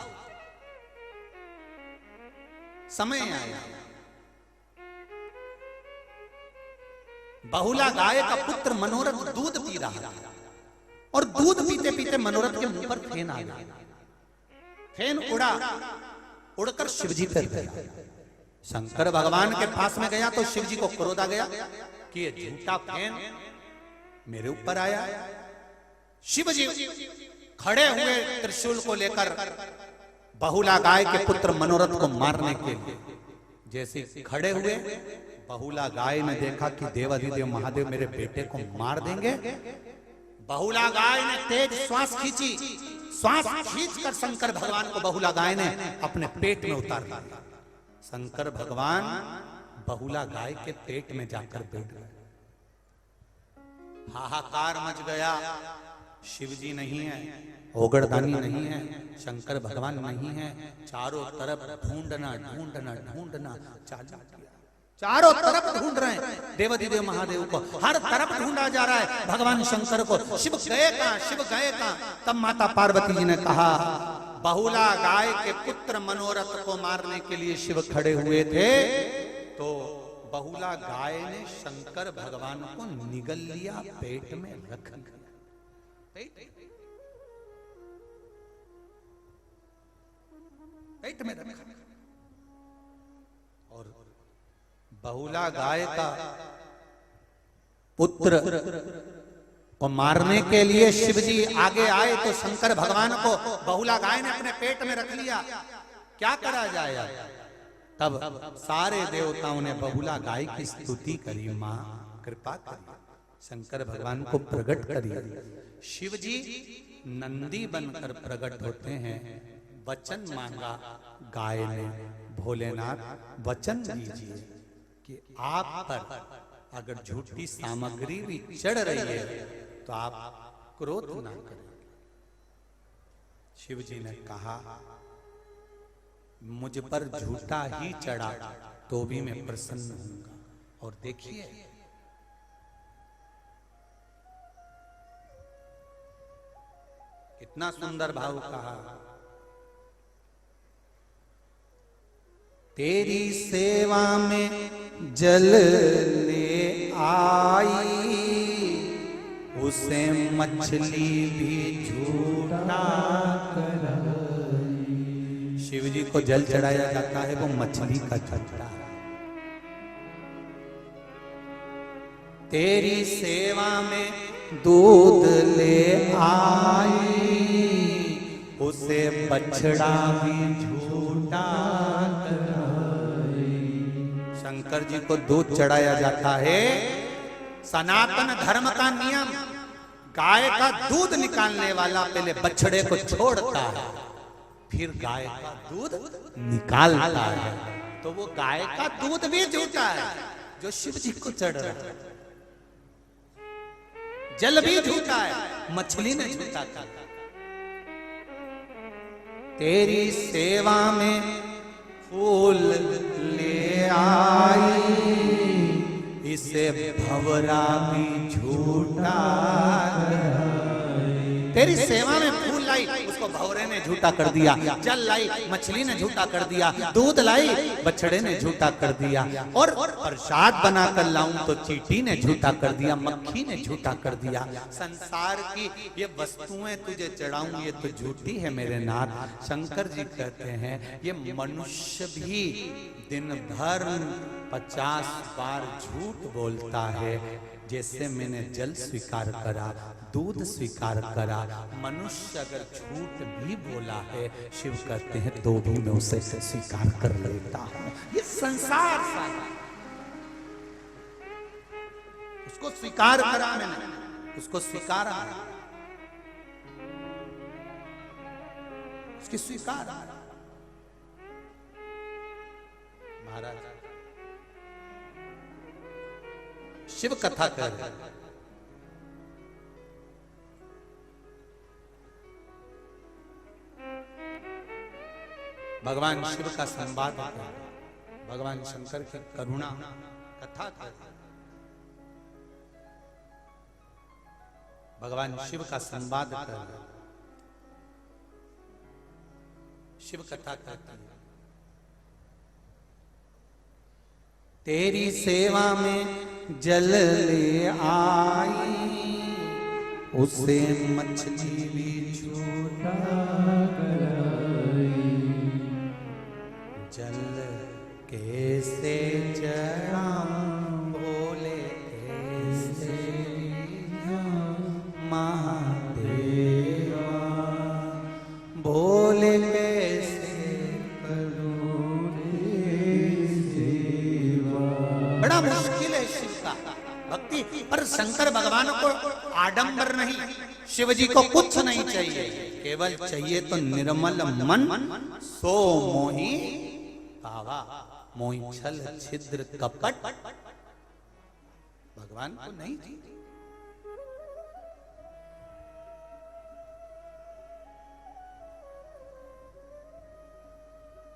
समय आया, बहुला गाय का पुत्र मनोरथ दूध पी रहा और दूध पीते पीते मनोरथ के मुंह पर फेन आ गया। फेन उड़ा, उड़कर शिवजी पर गया। शंकर भगवान के पास में गया तो शिवजी को क्रोध आ गया कि ये झूठा फेन मेरे ऊपर आया। शिवजी खड़े हुए त्रिशूल को लेकर बहुला गाय के पुत्र मनोरथ को मारने के लिए। जैसे खड़े हुए, बहुला गाय ने देखा कि देवाधिदेव महादेव मेरे बेटे को मार देंगे। बहुला गाय ने तेज श्वास खींची, श्वास खींचकर शंकर भगवान को बहुला गाय ने अपने पेट में उतार दिया। शंकर भगवान बहुला गाय के पेट में जाकर बैठ गए। हाहाकार मच गया। शिवजी नहीं है, ओगड़दानी नहीं है, शंकर भगवान नहीं है। चारों तरफ ढूंढना ढूंढना ढूंढना चालू किया। चारों तरफ ढूंढ रहे हैं देवाधिदेव महादेव को, हर तरफ ढूंढा जा रहा है भगवान शंकर को। शिव गए कहां, शिव गए कहां? तब माता पार्वती जी ने कहा बहुला गाय के पुत्र मनोरथ को मारने के लिए शिव खड़े हुए थे, तो बहुला गाय ने शंकर भगवान को निगल लिया, पेट में रख दिया। पेट में रखा। और बहुला गाय का पुत्र को मारने के लिए शिव जी आगे आए तो शंकर भगवान को बहुला गाय ने अपने पेट में रख लिया। क्या करा जाए? तब सारे देवताओं ने बहुला गाय की स्तुति करी, मां कृपा करी, शंकर भगवान को प्रकट करिए। शिव जी नंदी बनकर प्रकट होते हैं। वचन मांगा गाय ने, भोलेनाथ वचन दीजिए कि आप पर अगर झूठी सामग्री भी चढ़ रही है तो आप क्रोध ना करें। शिव जी ने कहा मुझ पर झूठा ही चढ़ा तो भी मैं प्रसन्न हूंगा। और देखिए कितना सुंदर भाव कहा, तेरी सेवा में जल ले आई, उसे मछली भी झूठा कराई। शिव जी को जल चढ़ाया जाता है वो मछली का झूठा। तेरी सेवा में दूध ले आई, उसे बछड़ा भी झूठा कराई। शंकर जी को दूध चढ़ाया जाता है। सनातन धर्म का नियम, गाय का दूध निकालने वाला पहले बछड़े को छोड़ता है, फिर गाय का दूध निकालता है। तो वो गाय का दूध भी झूठा है जो शिव जी को चढ़ रहा है। जल भी झूठा है, मछली ने झूठा कहा। तेरी सेवा में फूल ले आई, इसे भंवरा भी झूठा। तेरी सेवा में फूल लाई, उसको भंवरे ने झूठा कर दिया। जल लाई, मछली ने झूठा कर दिया। दूध लाई, बछड़े ने झूठा कर दिया। और प्रसाद बनाकर लाऊं तो चींटी ने झूठा कर दिया, मक्खी ने झूठा कर दिया। संसार की ये वस्तुएं तुझे चढ़ाऊं ये तो झूठी है मेरे नाथ। शंकर जी कहते हैं ये मनुष्य भी दिन भर 50 बार झूठ बोलता है। जैसे मैंने जल स्वीकार करा, दूध स्वीकार करा, मनुष्य अगर झूठ भी बोला है, शिव कहते हैं तो भी मैं उसे स्वीकार कर लेता हूं। ये संसार सारा उसको स्वीकार करा मैंने, उसको स्वीकारा, उसकी स्वीकार। महाराज शिव कथा कर रहे हैं। भगवान शिव का संवाद कर, भगवान शंकर की करुणा कथा कर, भगवान शिव का संवाद कर, शिव कथा करते हैं। तेरी सेवा में जल ले आई, उसे मछली भी झूठा कराई। जल कैसे चढ़ाऊं भोले कैसे महादेवा, भोले कैसे करूं रे सेवा। बड़ा मुश्किल है शिव का भक्ति, पर शंकर भगवान को आडंबर नहीं, शिव जी को कुछ नहीं चाहिए, केवल चाहिए तो निर्मल मन सो मोही भावा। मोही छल छिद्र कपट भगवान को नहीं चाहिए।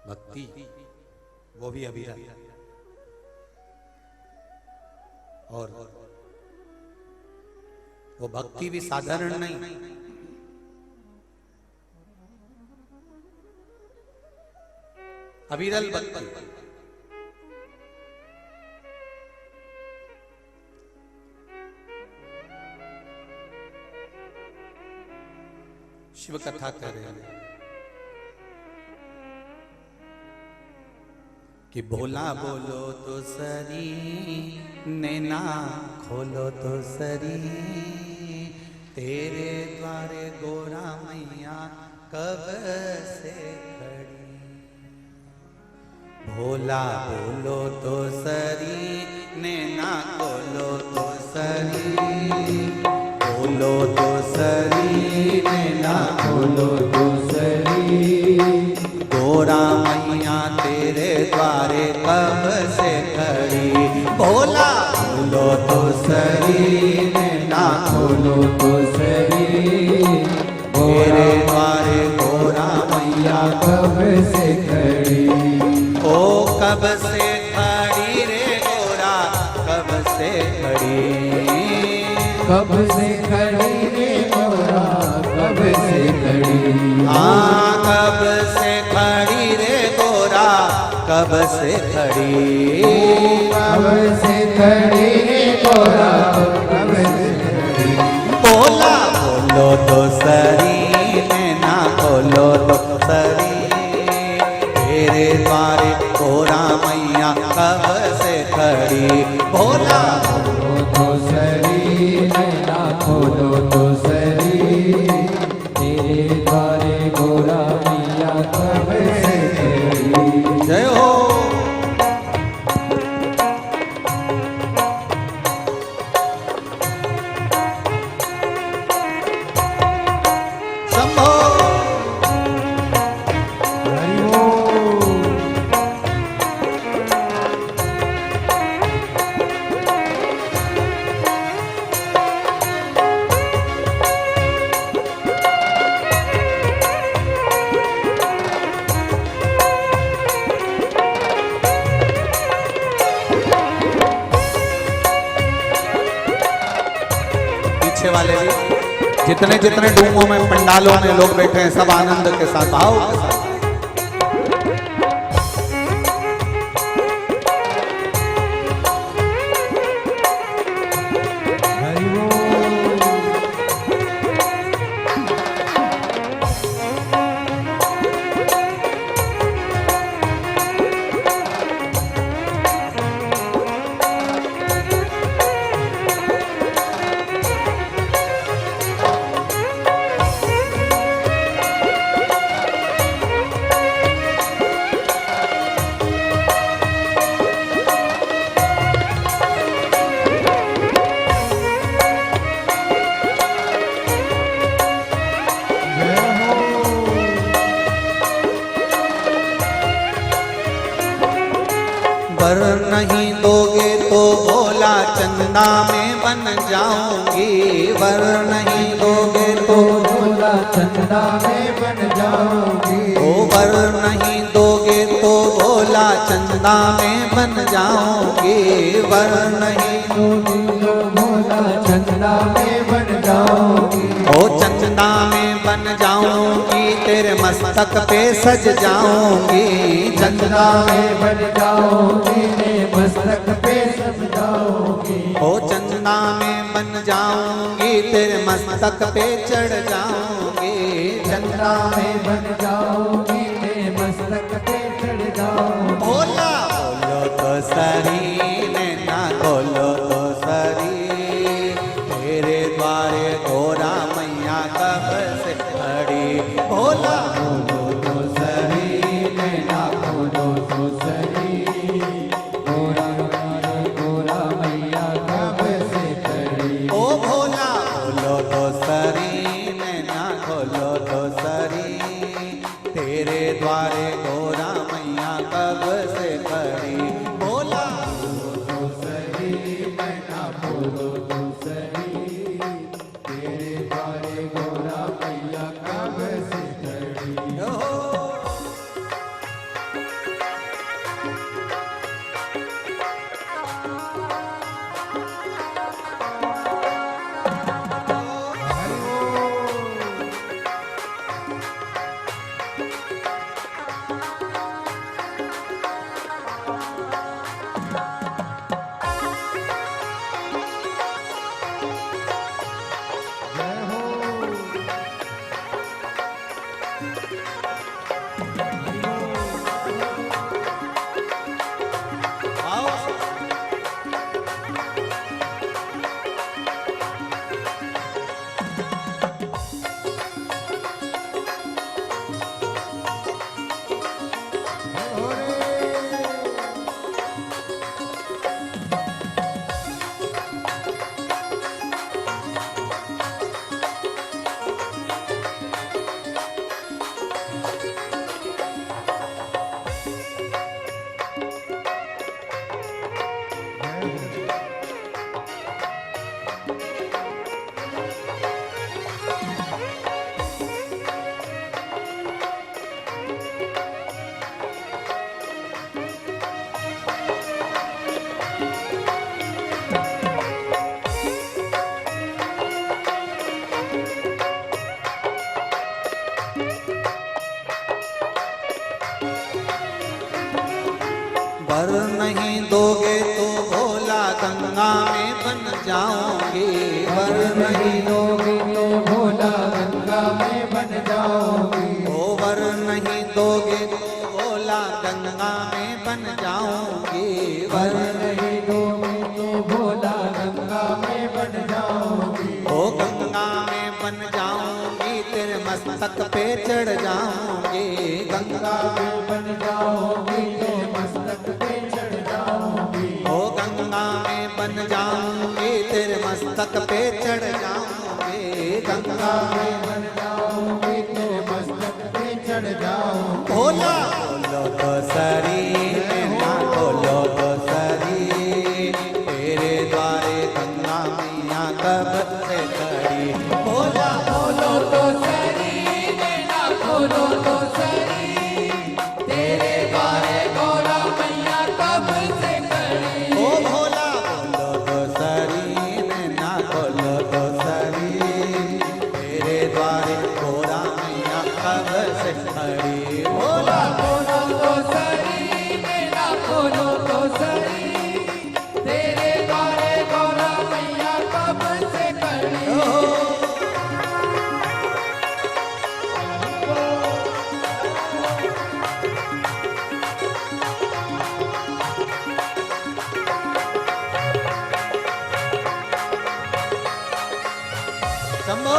भक्ति वो भी अविरत, और वो भक्ति भी साधारण नहीं, अविरल भक्ति। शिव कथा कर रहे हैं कि भोला बोलो तो सरी, नैना खोलो तो सरी, तेरे द्वारे गोरा मैया कब से खड़ी। भोला बोलो तो सरी, नैना खोलो तो सरी, बोलो तो सरी, नैना खोलो तो सरी, गोरा मैया तेरे द्वारे कब से खड़ी। भोला बोलो तो सरी, नैना खोलो तो सरी, तेरे द्वारे गोरा मैया कब से खड़ी। ओ कब से खड़ी रे गोरा, कब से खड़ी, कब से खड़ी रे गोरा, कब से खड़ी। हाँ कब से खड़ी रे गोरा, कब से खड़ी, कब से खड़ी रे गोरा, कब से खड़ी। बोला बोलो तो सरी, नैना बोलो तो सरी, तेरे द्वारे गोरा मैया कब से खड़ी। भोला खोलो तो सरी, नैना खोलो तो सरी, तेरे द्वारे गोरा मैया कब से खड़ी। जय हो। शंभो हरि बोल। पीछे वाले भी जितने जितने डूमों में पंडालों में लोग बैठे हैं सब आनंद के साथ भाव के साथ। हरि बोल। वर नहीं दोगे तो भोला चंदा में बन जाऊंगी, वर नहीं दोगे तो भोला चंदा में बन जाओगी। ओ वर नहीं दोगे तो भोला चंदा में बन जाऊंगी, वर नहीं तो भोला चंदा में बन जाओगी। ओ चंदा में बन जाऊंगी, तेरे मस्तक पे सज जाऊंगी, चंदा में बन जाओगी, तेरे मस्तक पे सज जाओगी। ओ चंदा में बन जाऊंगी, तेरे मस्तक पे चढ़ जाऊंगी, चंदा में बन जाओगी, तेरे मस्तक पे चढ़ जाओगी। भोला बोलो तो सरी, नैना बोलो तो सरी, तेरे द्वारे गोरा मैया कब से खड़ी। भोला खोलो तो सरी, नैना खोलो तो सरी, गोरा गोरा मैया कब से खड़ी। ओ भोला बोलो तो सरी, नैना खोलो तो सरी, तेरे द्वारे गोरा वर नहीं दोगे तो भोला गंगा में बन जाओगे। वर नहीं दोगे तो भोला गंगा में बन जाओगे। ओ वर नहीं दोगे तो भोला गंगा में बन जाओगे। वर नहीं दोगे तो भोला गंगा में बन जाओगे। ओ गंगा में बन जाऊंगी तेरे मस्तक पे चढ़ जाऊंगी। गंगा में बन जाओगे तेरे मस्तक पे चढ़ जाओगे। ओ गंगा में बन जाऊंगी तेरे मस्तक पे चढ़ जाऊंगी। गंगा में बन जाओगे तेरे मस्तक पे चढ़ जाओगे। भोला बोलो तो सरी ना बोलो तो सरी, तेरे द्वारे गंगा मैया कब से खड़ी। भोला बोलो तो सरी ना बोलो तो सरी, तेरे द्वारे गौरा मैया कब से खड़ी। ओ भोला बोलो तो सरी ना बोलो तो सरी, तेरे द्वारे गौरा मैया कब से खड़ी। भोला बोलो तो सरी ना बोलो तो सरी, तेरे द्वारे गौरा मैया कब से खड़ी। शंभो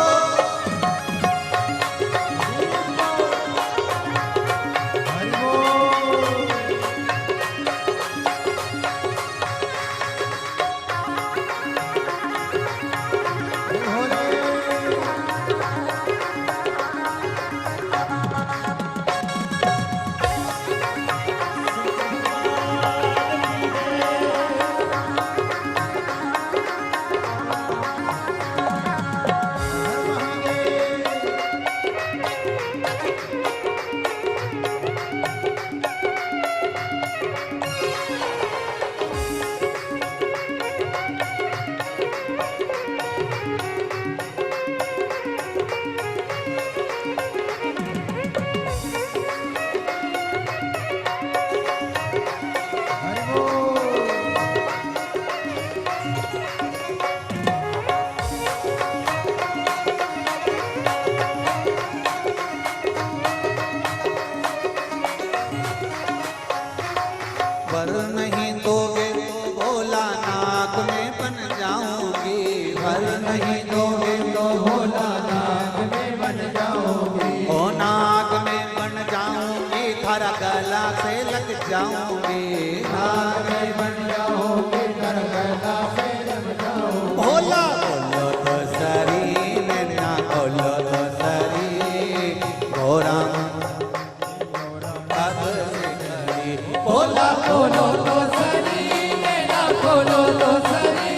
वर नहीं दोगे तो भोला नाग में बन जाऊंगी। वर नहीं दोगे तो भोला नाग में बन जाओगे। ओ नाग में बन जाऊंगी, थारा गला से लग जाऊंगी। नाग में बन जाओगे, कर गला से लग जाओगे। भोला बोलो तो सरी नैना बोलो तो सरी, गौरा कब से खड़ी। भोला बोलो तो सरी ना बोलो तो सरी,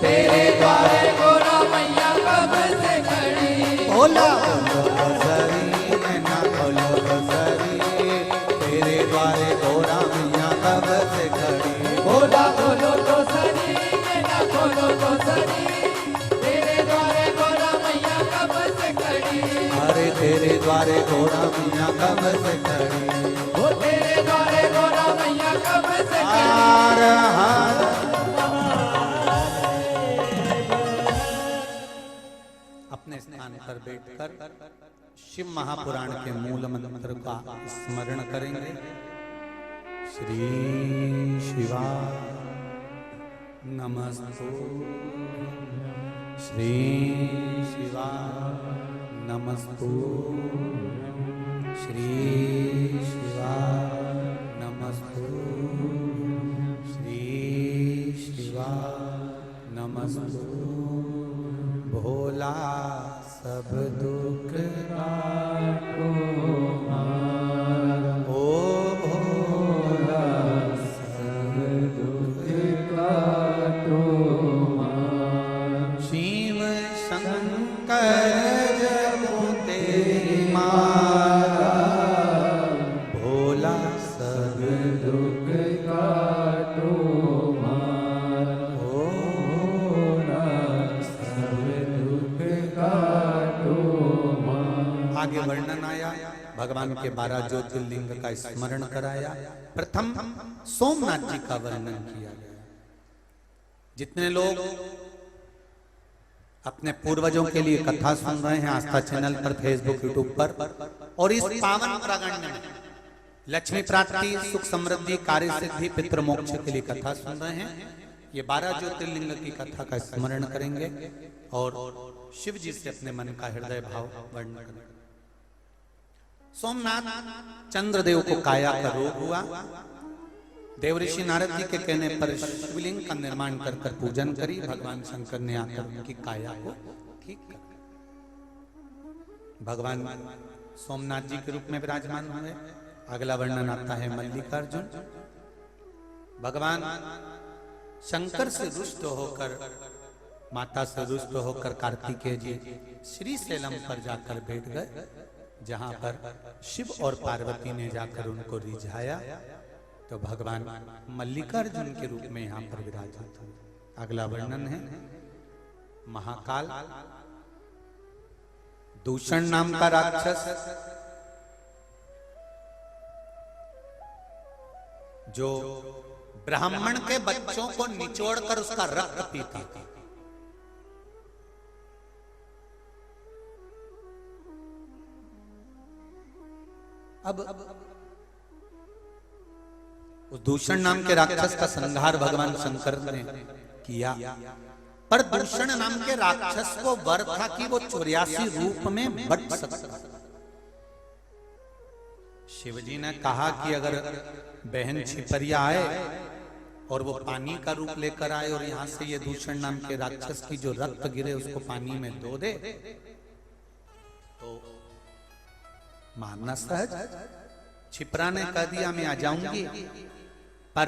तेरे द्वारे गौरा मैया कब से खड़ी। भोला बोलो तो सरी नैना बोलो तो सरी, तेरे द्वारे गौरा मैया कब से खड़ी। भोला बोलो तो सरी ना बोलो तो सरी, तेरे द्वारे गौरा मैया कब से खड़ी। अरे तेरे द्वारे गौरा मैया कब से खड़ी। वो तेरे द्वारे गौरा मैया कब से खड़ी। हर हर अपने स्थान पर बैठकर शिव महापुराण के मूल मंत्र का स्मरण करेंगे। श्री शिवा नमस्तु, श्री शिवा नमस्तु, श्री शिवा नमस्तु, श्री शिवा नमस्तु। भोला सब दुख काटो ओ भोला सब दुख काटो। शिव शंकर जपो तेरी माला, भोला सब दुख काटो ओ भोला सब दुख काटो। आगे वर्णन आया भगवान के 12 ज्योतिर्लिंग का स्मरण कराया। प्रथम सोमनाथ जी का वर्णन किया गया। जितने लोग अपने पूर्वजों के लिए कथा सुन रहे हैं आस्था चैनल पर, फेसबुक, यूट्यूब पर, और इस पावन प्रांगण में लक्ष्मी प्राप्ति, सुख समृद्धि, कार्य सिद्धि, पितृ मोक्ष के लिए कथा सुन रहे हैं, ये 12 ज्योतिर्लिंग की कथा का स्मरण करेंगे और शिव जी से अपने मन का हृदय भाव वर्णन करेंगे। सोमनाथ चंद्रदेव को काया का रोग हुआ। देवऋषि नारद जी के कहने पर शिवलिंग का निर्माण कर कर पूजन करी। भगवान शंकर ने आकर उनकी काया को ठीक कर। भगवान सोमनाथ जी के रूप में विराजमान हुए। अगला वर्णन आता है मल्लिकार्जुन। भगवान शंकर से रुष्ट होकर, माता से रुष्ट होकर कार्तिकेय जी श्रीशैलम पर जाकर बैठ गए, जहां पर शिव और पार्वती ने जाकर उनको रिझाया। तो भगवान मल्लिकार्जुन के रूप में यहां पर विराजित हुए। अगला वर्णन है महाकाल। दूषण नाम का राक्षस जो ब्राह्मण के बच्चों को निचोड़कर उसका रक्त पीता था। अब उस दूषण नाम के राक्षस का संहार भगवान शंकर ने किया, पर दूषण नाम के राक्षस को वर था कि वो 84 रूप में बढ़ सकता। शिवजी ने कहा कि अगर बहन छिपरिया आए और वो पानी का रूप लेकर आए और यहां से ये दूषण नाम के राक्षस की जो रक्त गिरे उसको पानी में धो दे तो मानना सहज। छिपरा ने कह दिया मैं आ जाऊंगी, पर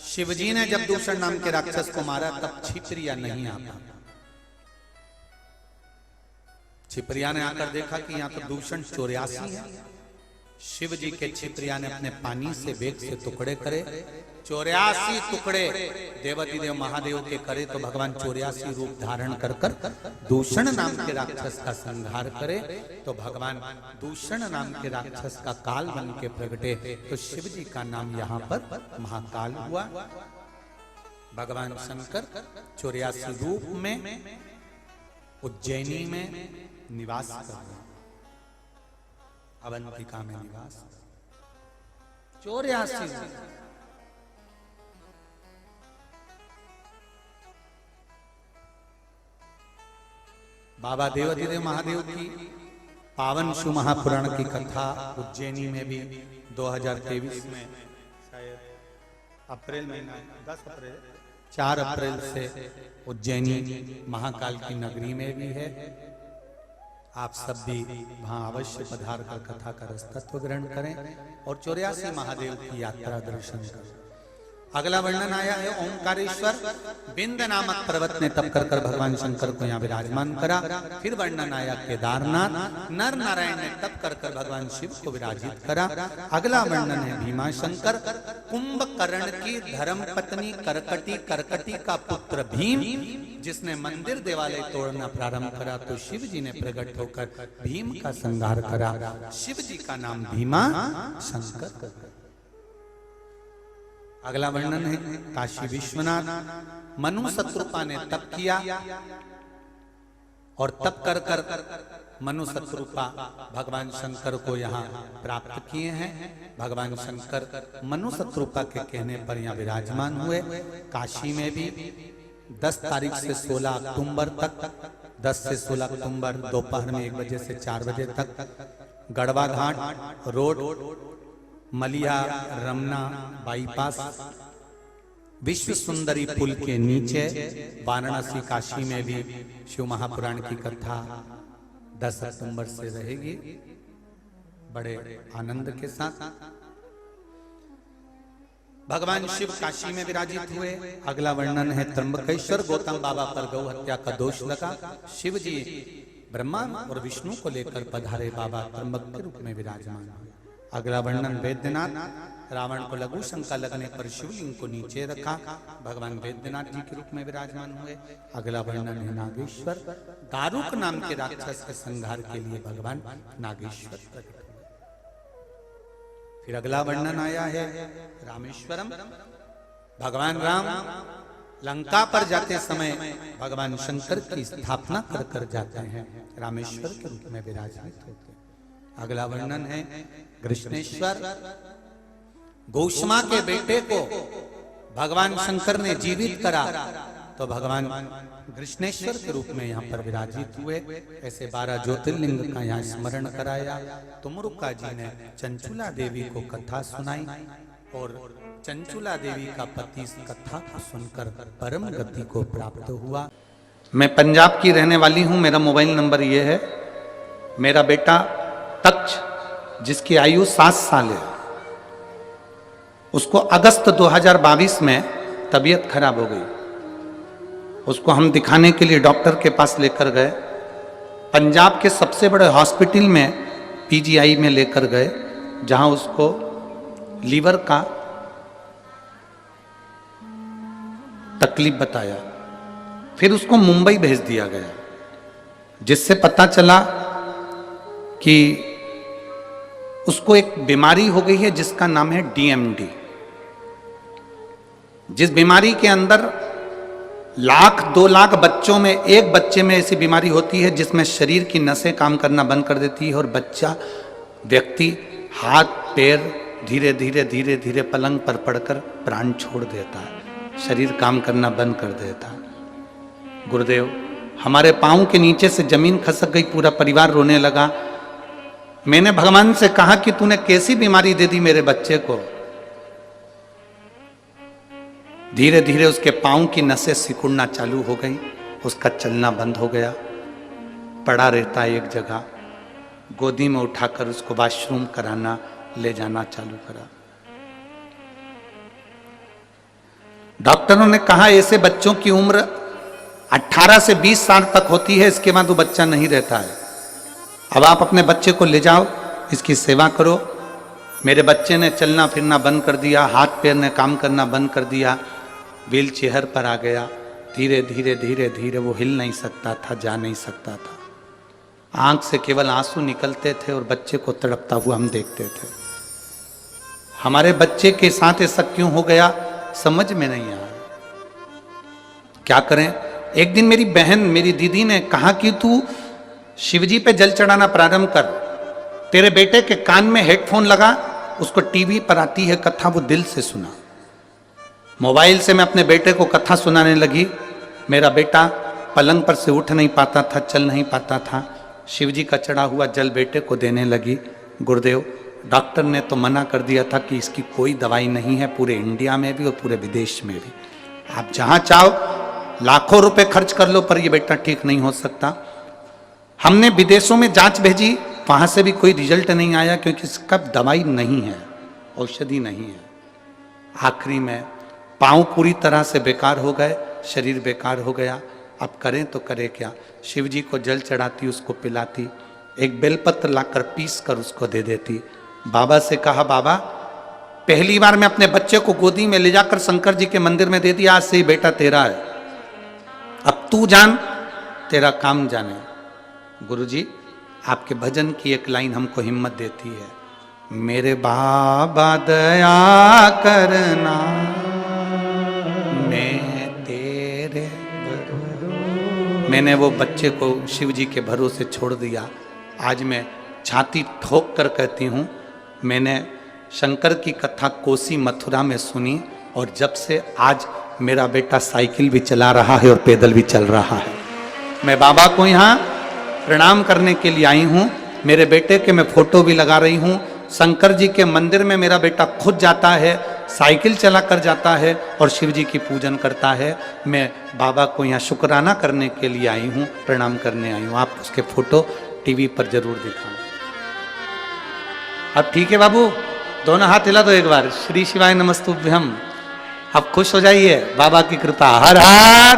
शिवजी ने जब दूषण नाम के राक्षस को मारा तब छिपरिया नहीं आता। छिपरिया ने आकर देखा कि यहाँ तो दूषण 84 है। शिव जी के छिपरिया ने अपने पानी से वेग से टुकड़े करे। 84 टुकड़े देवाधिदेव महादेव के करे तो भगवान 84 रूप धारण कर कर दूषण नाम के राक्षस का संहार करे। तो भगवान दूषण नाम के राक्षस का काल बन के प्रगटे, तो शिव जी का नाम यहाँ पर महाकाल हुआ। भगवान शंकर 84 रूप में उज्जैनी में निवास कर रहे, अवंतिका में निवास 84। बाबा देवाधिदेव महादेव की पावन शिव महापुराण की कथा उज्जैनी में भी 2023 में शायद अप्रैल महीना 10 अप्रैल 4 अप्रैल से उज्जैनी महाकाल की नगरी में भी है। आप सब भी वहां अवश्य पधार कर कथा का रसतत्व ग्रहण करें और 84 महादेव की यात्रा दर्शन करें। अगला वर्णन आया है ओंकारेश्वर। बिंद नामक पर्वत ने तप कर कर भगवान शंकर को यहाँ विराजमान करा। फिर वर्णन आया केदारनाथ। नर नारायण ने तप कर कर भगवान शिव को विराजित करा। अगला वर्णन है भीमा शंकर। कुंभकर्ण की धर्म पत्नी करकटी का पुत्र भीम, जिसने मंदिर देवालय तोड़ना प्रारंभ करा, तो शिव जी ने प्रकट होकर भीम का संहार करा। शिव जी का नाम भीमा शंकर। अगला वर्णन है काशी विश्वनाथ। मनु शत्रुपा ने तप किया और तप कर कर मनु शत्रुपा भगवान शंकर को यहाँ प्राप्त किए हैं। भगवान शंकर मनु शत्रुपा के कहने पर यहाँ विराजमान हुए। काशी में भी 10 तारीख से 16 अक्टूबर तक, 10 से 16 अक्टूबर दोपहर में 1 बजे से 4 बजे तक गढ़वा घाट रोड, मलिया रमना बाईपास, विश्व सुंदरी पुल के नीचे वाराणसी काशी में भी शिव महापुराण की कथा 10 अक्टूबर से रहेगी बड़े आनंद के साथ। भगवान शिव काशी में विराजित हुए। अगला वर्णन है त्र्यंबकेश्वर। गौतम बाबा पर गौ हत्या का दोष लगा। शिव जी ब्रह्मा और विष्णु को लेकर पधारे, बाबा त्र्यंबक के रूप में विराजमान हुए। अगला वर्णन वैद्यनाथ। रावण को लघु शंका लगने पर शिवलिंग को नीचे रखा, भगवान वैद्यनाथ जी के रूप में विराजमान हुए। अगला वर्णन है नागेश्वर। दारुक नाम के राक्षस के संहार के लिए भगवान नागेश्वर प्रकट हुए। फिर अगला वर्णन आया है रामेश्वरम। भगवान राम लंका पर जाते समय भगवान शंकर की स्थापना कर कर जाते हैं, रामेश्वर के रूप में विराजित होते हैं। अगला वर्णन है कृष्णेश्वर। गौष्मा के बेटे को भगवान शंकर ने जीवित करा तो भगवान कृष्णेश्वर के रूप में यहाँ पर विराजित हुए। ऐसे 12 ज्योतिर्लिंग का यहाँ स्मरण कराया। तुमरुका जी ने चंचुला देवी को कथा सुनाई और चंचुला देवी का पति इस कथा को सुनकर परम गति को प्राप्त हुआ। मैं पंजाब की रहने वाली हूँ। मेरा मोबाइल नंबर ये है। मेरा बेटा तक्ष, जिसकी आयु 7 साल है, उसको अगस्त 2022 में तबीयत खराब हो गई। उसको हम दिखाने के लिए डॉक्टर के पास लेकर गए। पंजाब के सबसे बड़े हॉस्पिटल में पीजीआई में लेकर गए, जहां उसको लीवर का तकलीफ बताया। फिर उसको मुंबई भेज दिया गया, जिससे पता चला कि उसको एक बीमारी हो गई है जिसका नाम है डीएमडी। जिस बीमारी के अंदर 1,00,000-2 लाख बच्चों में एक बच्चे में ऐसी बीमारी होती है जिसमें शरीर की नसें काम करना बंद कर देती है और बच्चा व्यक्ति हाथ पैर धीरे धीरे धीरे धीरे पलंग पर पड़कर प्राण छोड़ देता है, शरीर काम करना बंद कर देता है। गुरुदेव, हमारे पांव के नीचे से जमीन खसक गई, पूरा परिवार रोने लगा। मैंने भगवान से कहा कि तूने कैसी बीमारी दे दी मेरे बच्चे को। धीरे धीरे उसके पांव की नसें सिकुड़ना चालू हो गई, उसका चलना बंद हो गया, पड़ा रहता है एक जगह। गोदी में उठाकर उसको वॉशरूम कराना ले जाना चालू करा। डॉक्टरों ने कहा ऐसे बच्चों की उम्र 18 से 20 साल तक होती है, इसके बाद वो बच्चा नहीं रहता है। अब आप अपने बच्चे को ले जाओ, इसकी सेवा करो। मेरे बच्चे ने चलना फिरना बंद कर दिया, हाथ पैर ने काम करना बंद कर दिया, व्हील चेयर पर आ गया। धीरे धीरे धीरे धीरे वो हिल नहीं सकता था, जा नहीं सकता था। आंख से केवल आंसू निकलते थे और बच्चे को तड़पता हुआ हम देखते थे। हमारे बच्चे के साथ ऐसा क्यों हो गया समझ में नहीं आया, क्या करें। एक दिन मेरी बहन, मेरी दीदी ने कहा कि तू शिवजी पे जल चढ़ाना प्रारंभ कर, तेरे बेटे के कान में हेडफोन लगा, उसको टीवी पर आती है कथा, वो दिल से सुना। मोबाइल से मैं अपने बेटे को कथा सुनाने लगी। मेरा बेटा पलंग पर से उठ नहीं पाता था, चल नहीं पाता था। शिवजी का चढ़ा हुआ जल बेटे को देने लगी। गुरुदेव, डॉक्टर ने तो मना कर दिया था कि इसकी कोई दवाई नहीं है, पूरे इंडिया में भी और पूरे विदेश में भी। आप जहां चाहो लाखों रुपए खर्च कर लो, पर ये बेटा ठीक नहीं हो सकता। हमने विदेशों में जांच भेजी, वहां से भी कोई रिजल्ट नहीं आया, क्योंकि इसका दवाई नहीं है, औषधि नहीं है। आखिरी में पांव पूरी तरह से बेकार हो गए, शरीर बेकार हो गया। अब करें तो करें क्या। शिव जी को जल चढ़ाती, उसको पिलाती, एक बेलपत्र लाकर पीस कर उसको दे देती। बाबा से कहा, बाबा पहली बार मैं अपने बच्चे को गोदी में ले जाकर शंकर जी के मंदिर में दे दिया, आज से ही बेटा तेरा है, अब तू जान, तेरा काम जाने। गुरुजी, आपके भजन की एक लाइन हमको हिम्मत देती है, मेरे बाबा दया करना, मैं तेरे। मैंने वो बच्चे को शिव जी के भरोसे छोड़ दिया। आज मैं छाती ठोक कर कहती हूँ, मैंने शंकर की कथा कोसी मथुरा में सुनी, और जब से आज मेरा बेटा साइकिल भी चला रहा है और पैदल भी चल रहा है। मैं बाबा को यहाँ प्रणाम करने के लिए आई हूँ। मेरे बेटे के मैं फोटो भी लगा रही हूँ। शंकर जी के मंदिर में मेरा बेटा खुद जाता है, साइकिल चला कर जाता है और शिव जी की पूजन करता है। मैं बाबा को यहाँ शुक्राना करने के लिए आई हूँ, प्रणाम करने आई हूँ। आप उसके फोटो टीवी पर जरूर दिखाएं। अब ठीक है बाबू, दोनों हाथ हिला दो एक बार, श्री शिवाय नमस्तुभ्यम। अब खुश हो जाइए, बाबा की कृपा। हर हर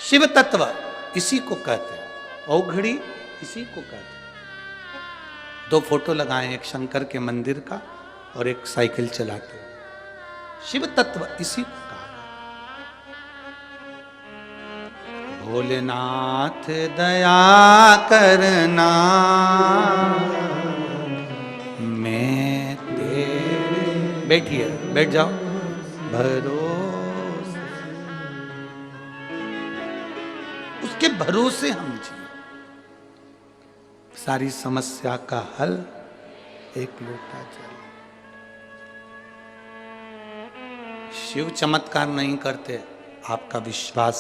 शिव तत्व इसी को कहते हैं, औघड़ी इसी को कहते हैं। दो फोटो लगाए, एक शंकर के मंदिर का और एक साइकिल चलाते। शिव तत्व इसी को कहा। भोलेनाथ दया करना, बैठिए, बैठ जाओ। भरोसे, उसके भरोसे हम जिए। सारी समस्या का हल एक लोटा जल। शिव चमत्कार नहीं करते, आपका विश्वास,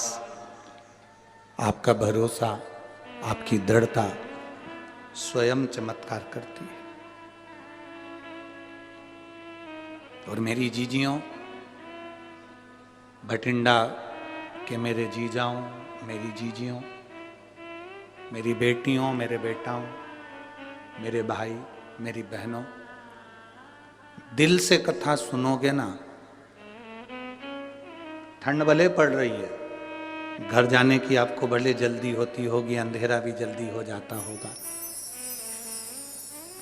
आपका भरोसा, आपकी दृढ़ता स्वयं चमत्कार करती है। और मेरी जीजियों, भटिंडा के मेरे जीजाओं, मेरी जीजियों, मेरी बेटियों, मेरे बेटाओं, मेरे भाई, मेरी बहनों, दिल से कथा सुनोगे ना, ठंड भले पड़ रही है, घर जाने की आपको भले जल्दी होती होगी, अंधेरा भी जल्दी हो जाता होगा,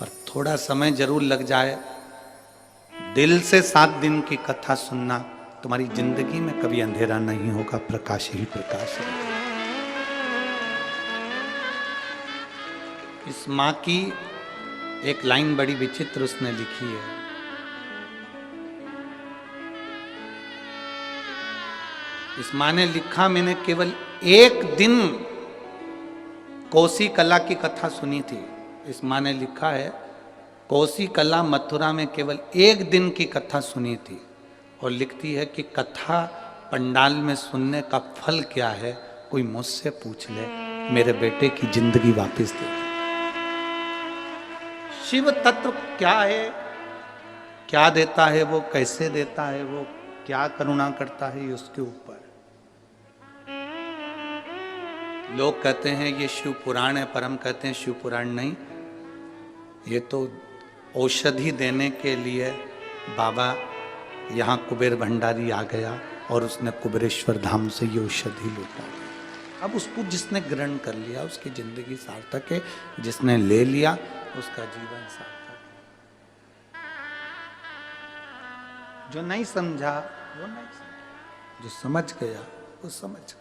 पर थोड़ा समय जरूर लग जाए, दिल से 7 दिन की कथा सुनना, तुम्हारी जिंदगी में कभी अंधेरा नहीं होगा, प्रकाश ही प्रकाश है। इस माँ की एक लाइन बड़ी विचित्र उसने लिखी है। इस माँ ने लिखा, मैंने केवल 1 दिन कोसी कला की कथा सुनी थी। इस माँ ने लिखा है, कोसी कला मथुरा में केवल 1 दिन की कथा सुनी थी, और लिखती है कि कथा पंडाल में सुनने का फल क्या है, कोई मुझसे पूछ ले, मेरे बेटे की जिंदगी वापस दे। शिव तत्व क्या है, क्या देता है वो, कैसे देता है वो, क्या करुणा करता है, ये उसके ऊपर। लोग कहते हैं ये शिव पुराण है, पर हम कहते हैं शिव पुराण नहीं, ये तो औषधि देने के लिए बाबा यहाँ कुबेर भंडारी आ गया और उसने कुबेरेश्वर धाम से ये औषधि लूटा। अब उसको जिसने ग्रहण कर लिया उसकी जिंदगी सार्थक है, जिसने ले लिया उसका जीवन सार्थक है। जो नहीं समझा वो नहीं समझा, जो समझ गया वो समझ गया।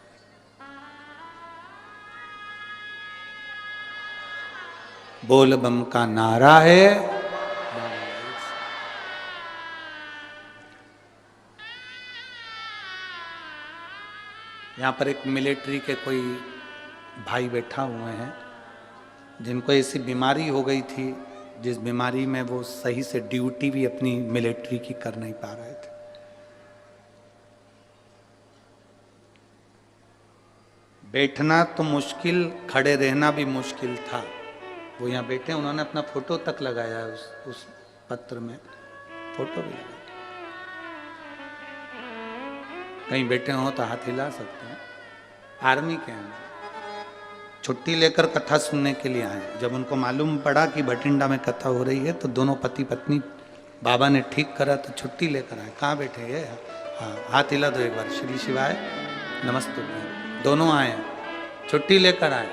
बोल बम का नारा है, यहाँ पर एक मिलिट्री के कोई भाई बैठा हुए हैं जिनको ऐसी बीमारी हो गई थी, जिस बीमारी में वो सही से ड्यूटी भी अपनी मिलिट्री की कर नहीं पा रहे थे। बैठना तो मुश्किल, खड़े रहना भी मुश्किल था। वो यहाँ बैठे, उन्होंने अपना फोटो तक लगाया है उस पत्र में, फोटो भी लगाया। कहीं बैठे हो तो हाथ हिला सकते हैं। आर्मी के हैं, छुट्टी लेकर कथा सुनने के लिए आए। जब उनको मालूम पड़ा कि भटिंडा में कथा हो रही है तो दोनों पति पत्नी, बाबा ने ठीक करा तो छुट्टी लेकर आए। कहाँ बैठे ये? हाँ, हाथ हिला दो एक बार। श्री शिवाय नमस्ते। दोनों आए, छुट्टी लेकर आए।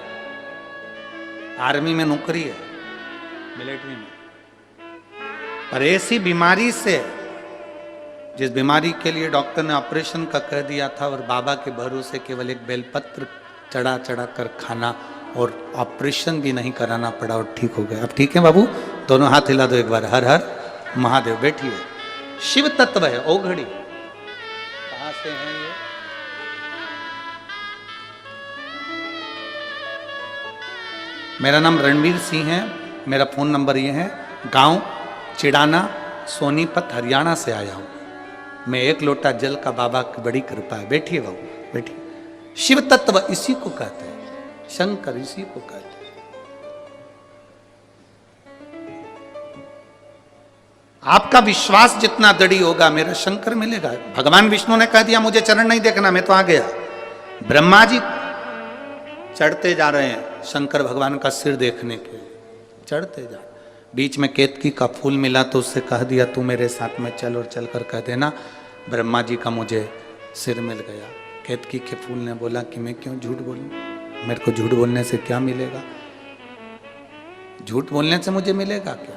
आर्मी में नौकरी है, मिलिट्री में, पर ऐसी बीमारी से, जिस बीमारी के लिए डॉक्टर ने ऑपरेशन का कह दिया था, और बाबा के भरोसे केवल एक बेलपत्र चढ़ा चढ़ा कर खाना और ऑपरेशन भी नहीं कराना पड़ा और ठीक हो गया। अब ठीक है बाबू? दोनों हाथ हिला दो एक बार। हर हर महादेव। बैठिए। शिव तत्व है ओघड़ी। कहां से है ये? मेरा नाम रणवीर सिंह है, मेरा फोन नंबर ये है। गांव चिड़ाना, सोनीपत, हरियाणा से आया हूं मैं। 1 लोटा जल का बाबा की बड़ी कृपा है। बैठिए बाबू, बैठिए। शिव तत्व इसी को कहते हैं, शंकर इसी को कहते हैं। आपका विश्वास जितना दृढ़ होगा, मेरा शंकर मिलेगा। भगवान विष्णु ने कह दिया मुझे चरण नहीं देखना, मैं तो आ गया। ब्रह्मा जी चढ़ते जा रहे हैं शंकर भगवान का सिर देखने के लिए, चढ़ते जा। बीच में केतकी का फूल मिला तो उससे कह दिया तू मेरे साथ में चल, और चलकर कह देना ब्रह्मा जी का मुझे सिर मिल गया। केतकी के फूल ने बोला कि मैं क्यों झूठ बोलूं, मेरे को झूठ बोलने से क्या मिलेगा, झूठ बोलने से मुझे मिलेगा क्या?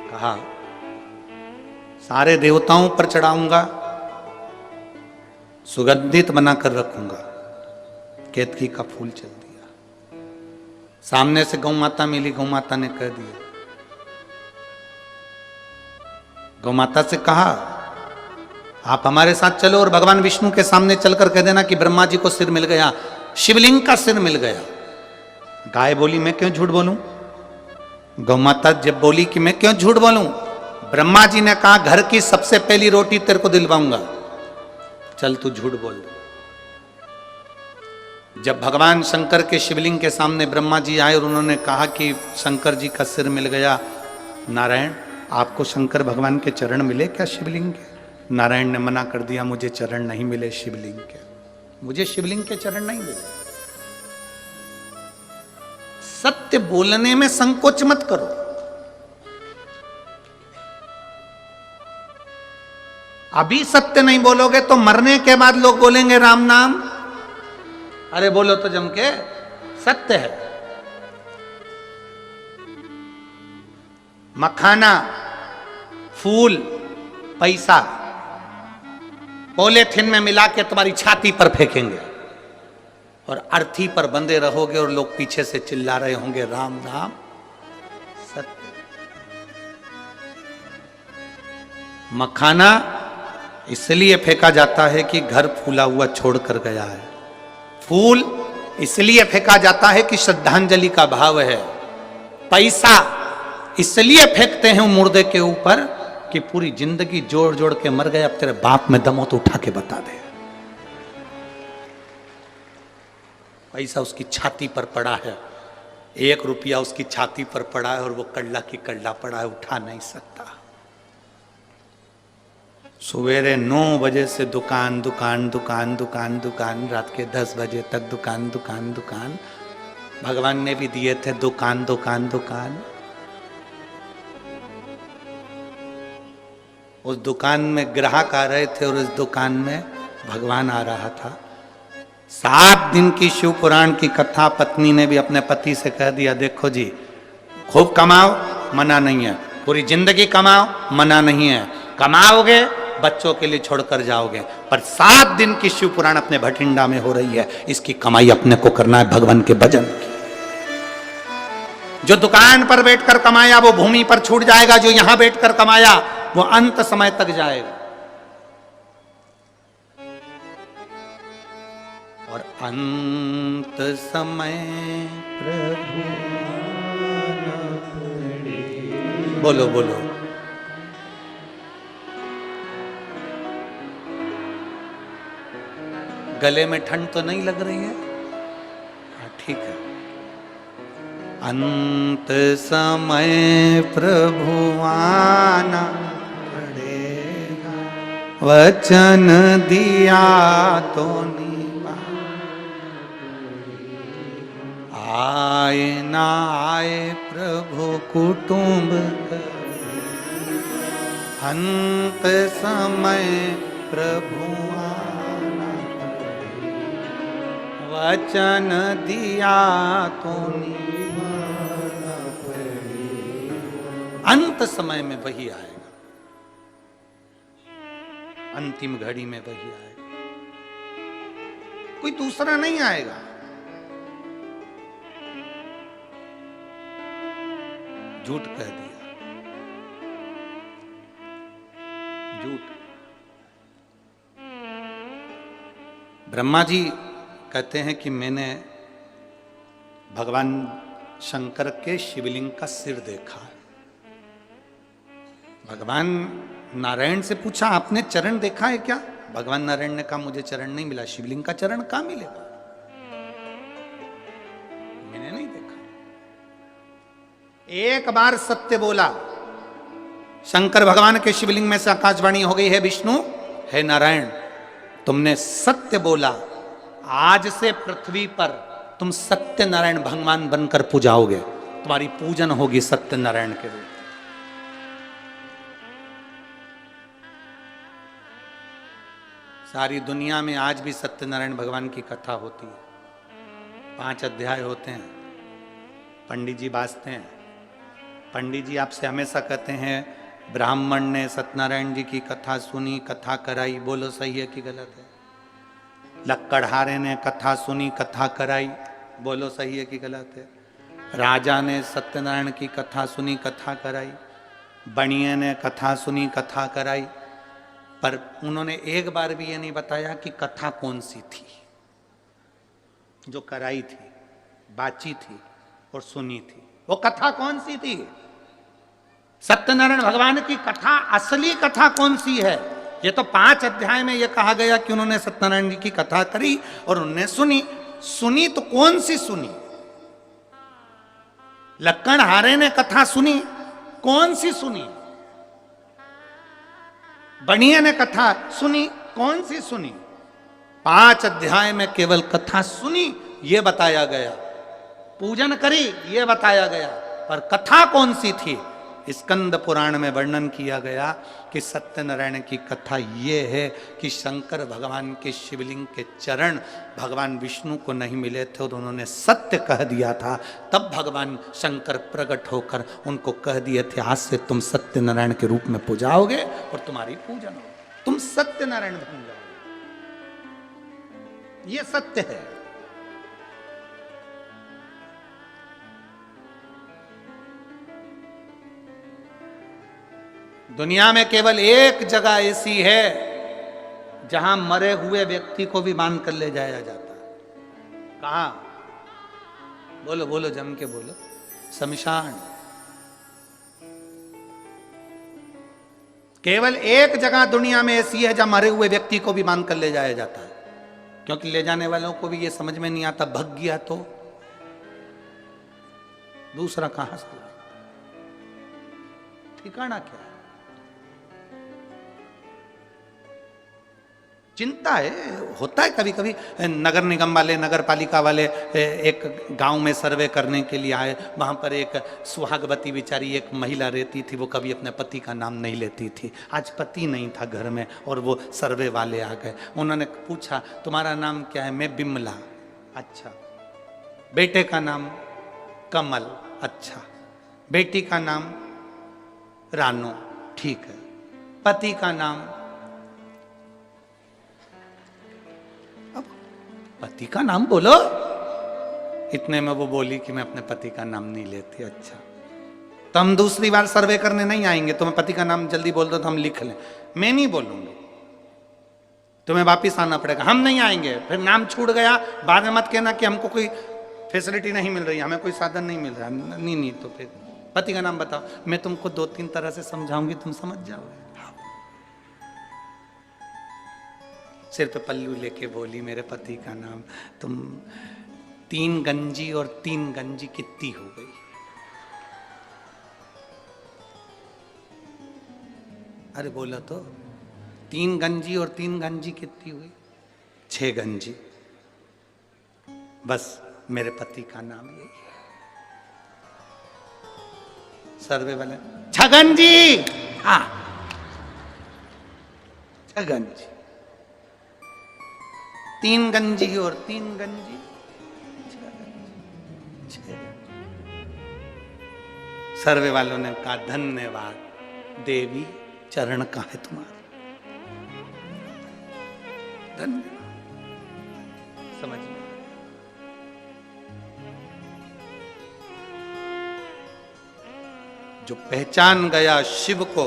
कहा सारे देवताओं पर चढ़ाऊंगा, सुगंधित बनाकर रखूंगा। केतकी का फूल चल दिया। सामने से गौ माता मिली, गौ माता ने कह दिया, गौ माता से कहा आप हमारे साथ चलो और भगवान विष्णु के सामने चलकर कह देना कि ब्रह्मा जी को सिर मिल गया, शिवलिंग का सिर मिल गया। गाय बोली मैं क्यों झूठ बोलूं? गौ माता जब बोली कि मैं क्यों झूठ बोलूं, ब्रह्मा जी ने कहा घर की सबसे पहली रोटी तेरे को दिलवाऊंगा, चल तू झूठ बोल। जब भगवान शंकर के शिवलिंग के सामने ब्रह्मा जी आए और उन्होंने कहा कि शंकर जी का सिर मिल गया, नारायण आपको शंकर भगवान के चरण मिले क्या शिवलिंग के? नारायण ने मना कर दिया, मुझे चरण नहीं मिले शिवलिंग के, मुझे शिवलिंग के चरण नहीं मिले। सत्य बोलने में संकोच मत करो। अभी सत्य नहीं बोलोगे तो मरने के बाद लोग बोलेंगे राम नाम। अरे बोलो तो जम के, सत्य है। मखाना, फूल, पैसा पॉलीथिन में मिला के तुम्हारी छाती पर फेंकेंगे और अर्थी पर बंधे रहोगे और लोग पीछे से चिल्ला रहे होंगे राम नाम। सत्य। मखाना इसलिए फेंका जाता है कि घर फूला हुआ छोड़कर गया है। फूल इसलिए फेंका जाता है कि श्रद्धांजलि का भाव है। पैसा इसलिए फेंकते हैं मुर्दे के ऊपर कि पूरी जिंदगी जोड़ जोड़ के मर गए, अब तेरे बाप में दम हो तो उठा के बता दे। पैसा उसकी छाती पर पड़ा है, 1 रुपया उसकी छाती पर पड़ा है और वो कल्ला की कल्ला पड़ा है, उठा नहीं सकता। सवेरे 9 बजे से दुकान दुकान दुकान दुकान दुकान, रात के 10 बजे तक दुकान दुकान दुकान। भगवान ने भी दिए थे दुकान दुकान दुकान। उस दुकान में ग्राहक आ रहे थे और उस दुकान में भगवान आ रहा था। 7 दिन की शिव पुराण की कथा पत्नी ने भी अपने पति से कह दिया, देखो जी खूब कमाओ मना नहीं है, पूरी जिंदगी कमाओ मना नहीं है, कमाओगे बच्चों के लिए छोड़कर जाओगे, पर 7 दिन की शिव पुराण अपने भटिंडा में हो रही है, इसकी कमाई अपने को करना है भगवान के भजन की। जो दुकान पर बैठकर कमाया वो भूमि पर छूट जाएगा, जो यहां बैठकर कमाया वो अंत समय तक जाएगा। और अंत समय प्रभु बोलो बोलो गले में ठंड तो नहीं लग रही है? हाँ ठीक है। अंत समय प्रभु आना पड़ेगा, वचन दिया तो निभा, आए ना आए प्रभु कुटुंब, अंत समय प्रभु आना पड़ेगा, वचन दिया तो निभा। अंत समय में वही आएगा, अंतिम घड़ी में वही आएगा, कोई दूसरा नहीं आएगा। झूठ कह दिया, झूठ। ब्रह्मा जी कहते हैं कि मैंने भगवान शंकर के शिवलिंग का सिर देखा है। भगवान नारायण से पूछा आपने चरण देखा है क्या? भगवान नारायण ने कहा मुझे चरण नहीं मिला, शिवलिंग का चरण कहां मिलेगा, मैंने नहीं देखा। एक बार सत्य बोला, शंकर भगवान के शिवलिंग में से आकाशवाणी हो गई है, विष्णु है नारायण तुमने सत्य बोला, आज से पृथ्वी पर तुम सत्य नारायण भगवान बनकर पूजाओगे, तुम्हारी पूजन होगी सत्य नारायण के रूप। सारी दुनिया में आज भी सत्यनारायण भगवान की कथा होती है, 5 अध्याय होते हैं, पंडित जी बाजते हैं। पंडित जी आपसे हमेशा कहते हैं ब्राह्मण ने सत्यनारायण जी की कथा सुनी, कथा कराई, बोलो सही है कि गलत है? लक्कड़हारे ने कथा सुनी, कथा कराई, बोलो सही है कि गलत है? राजा ने सत्यनारायण की कथा सुनी, कथा कराई, बणिये ने कथा सुनी, कथा कराई, पर उन्होंने एक बार भी ये नहीं बताया कि कथा कौन सी थी जो कराई थी, बाची थी और सुनी थी। वो कथा कौन सी थी? सत्यनारायण भगवान की कथा, असली कथा कौन सी है? ये तो 5 अध्याय में ये कहा गया कि उन्होंने सत्यनारायण जी की कथा करी और उन्होंने सुनी। सुनी तो कौन सी सुनी? लक्कड़हारे ने कथा सुनी, कौन सी सुनी? बणिये ने कथा सुनी, कौन सी सुनी? 5 अध्याय में केवल कथा सुनी ये बताया गया, पूजन करी ये बताया गया, पर कथा कौन सी थी? स्कंद पुराण में वर्णन किया गया कि सत्यनारायण की कथा ये है कि शंकर भगवान के शिवलिंग के चरण भगवान विष्णु को नहीं मिले थे और उन्होंने सत्य कह दिया था। तब भगवान शंकर प्रकट होकर उनको कह दिए थे, आज से तुम सत्यनारायण के रूप में पूजाओगे और तुम्हारी पूजन होगी, तुम सत्यनारायण बन जाओगे। ये सत्य है। दुनिया में केवल एक जगह ऐसी है जहां मरे हुए व्यक्ति को भी बांध कर ले जाया जाता है। कहां? बोलो बोलो, जम के बोलो। शमशान। केवल एक जगह दुनिया में ऐसी है जहां मरे हुए व्यक्ति को भी बांध कर ले जाया जाता है, क्योंकि ले जाने वालों को भी ये समझ में नहीं आता, भग गया तो दूसरा कहां से ठिकाना क्या है? चिंता है, होता है कभी कभी। नगर निगम वाले, नगर पालिका वाले एक गांव में सर्वे करने के लिए आए। वहां पर एक सुहागवती बेचारी एक महिला रहती थी, वो कभी अपने पति का नाम नहीं लेती थी। आज पति नहीं था घर में और वो सर्वे वाले आ गए। उन्होंने पूछा, तुम्हारा नाम क्या है? मैं बिमला। अच्छा। बेटे का नाम? कमल। अच्छा। बेटी का नाम? रानो। ठीक है। पति का नाम? पति का नाम बोलो। इतने में वो बोली कि मैं अपने पति का नाम नहीं लेती। अच्छा, तो हम दूसरी बार सर्वे करने नहीं आएंगे, तुम्हें पति का नाम जल्दी बोल दो तो हम लिख लें। मैं नहीं बोलूंगी, तुम्हें वापिस आना पड़ेगा। हम नहीं आएंगे। फिर नाम छूट गया, बाद में मत कहना कि हमको कोई फैसिलिटी नहीं मिल रही, हमें कोई साधन नहीं मिल रहा। नहीं, तो फिर पति का नाम बताओ। मैं तुमको 2-3 तरह से समझाऊंगी, तुम समझ जाओगे। सिर पे पल्लू लेके बोली, मेरे पति का नाम। तुम 3 गंजी और 3 गंजी कितनी हो गई? अरे बोला तो, 3 गंजी और 3 गंजी कितनी हुई? 6 गंजी। बस मेरे पति का नाम यही है। सर्वे वाले, 6 गंजी। हाँ, 6 गंजी। 3 गंजी और 3 गंजी, 6 गंजी। सर्वे वालों ने कहा, धन्यवाद देवी, चरण का है तुम्हारा, धन्यवाद। समझ में? जो पहचान गया शिव को,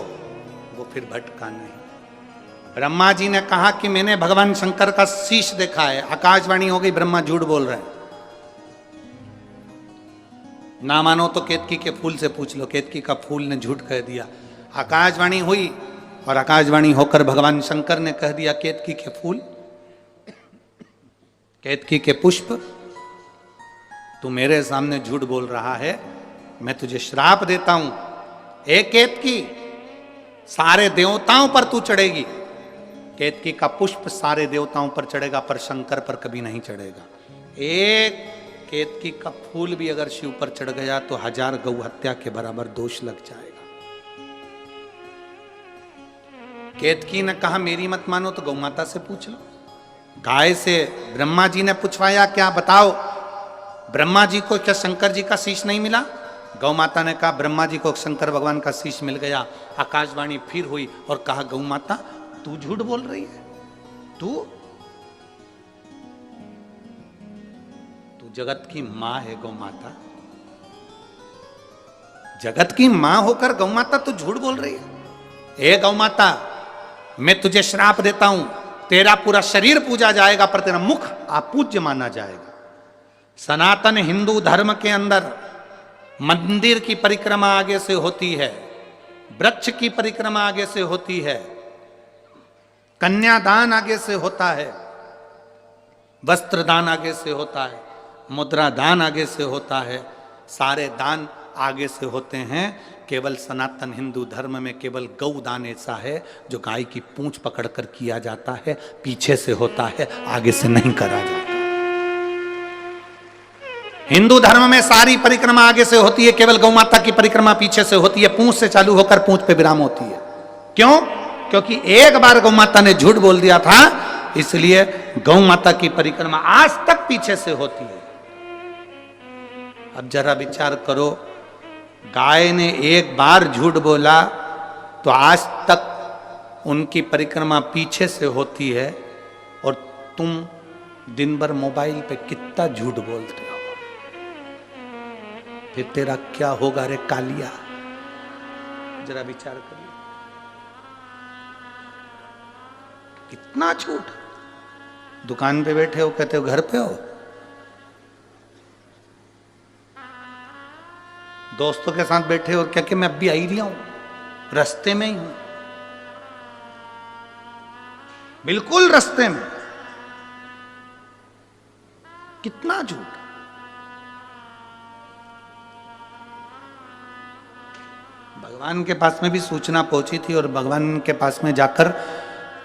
वो फिर भटका नहीं। ब्रह्मा जी ने कहा कि मैंने भगवान शंकर का शीश देखा है। आकाशवाणी हो गई, ब्रह्मा झूठ बोल रहे हैं। ना मानो तो केतकी के फूल से पूछ लो, केतकी का फूल ने झूठ कह दिया। आकाशवाणी हुई और आकाशवाणी होकर भगवान शंकर ने कह दिया, केतकी के फूल, केतकी के पुष्प, तू मेरे सामने झूठ बोल रहा है, मैं तुझे श्राप देता हूं। एक केतकी, सारे देवताओं पर तू चढ़ेगी। केतकी का पुष्प सारे देवताओं पर चढ़ेगा, पर शंकर पर कभी नहीं चढ़ेगा। एक केतकी का फूल भी अगर शिव पर चढ़ गया तो 1000 गौ हत्या के बराबर दोष लग जाएगा। केतकी ने कहा, मेरी मत मानो तो गौ माता से पूछ लो। गाय से ब्रह्मा जी ने पूछवाया, क्या बताओ, ब्रह्मा जी को क्या शंकर जी का शीश नहीं मिला? गौ माता ने कहा, ब्रह्मा जी को शंकर भगवान का शीश मिल गया। आकाशवाणी फिर हुई और कहा, गौ माता तू झूठ बोल रही है, तू जगत की मां है गौ माता, जगत की मां होकर गौ माता तो झूठ बोल रही है। ए गौ माता, मैं तुझे श्राप देता हूं, तेरा पूरा शरीर पूजा जाएगा पर तेरा मुख अपूज्य माना जाएगा। सनातन हिंदू धर्म के अंदर मंदिर की परिक्रमा आगे से होती है, वृक्ष की परिक्रमा आगे से होती है, कन्यादान आगे से होता है, वस्त्र दान आगे से होता है, मुद्रा दान आगे से होता है, सारे दान आगे से होते हैं। केवल सनातन हिंदू धर्म में केवल गौ दान ऐसा है जो गाय की पूंछ पकड़कर किया जाता है, पीछे से होता है, आगे से नहीं करा जाता। हिंदू धर्म में सारी परिक्रमा आगे से होती है, केवल गौ माता की परिक्रमा पीछे से होती है, पूंछ से चालू होकर पूंछ पे विराम होती है। क्यों? क्योंकि एक बार गौ माता ने झूठ बोल दिया था, इसलिए गौ माता की परिक्रमा आज तक पीछे से होती है। अब जरा विचार करो, गाय ने एक बार झूठ बोला तो आज तक उनकी परिक्रमा पीछे से होती है, और तुम दिन भर मोबाइल पे कितना झूठ बोलते हो, फिर तेरा क्या होगा रे कालिया? जरा विचार करिए, कितना झूठ। दुकान पे बैठे हो, कहते हो घर पे हो, दोस्तों के साथ बैठे हो, क्या कि मैं अभी आई रहा हूं, रास्ते में ही हूं, बिल्कुल रास्ते में। कितना झूठ। भगवान के पास में भी सूचना पहुंची थी, और भगवान के पास में जाकर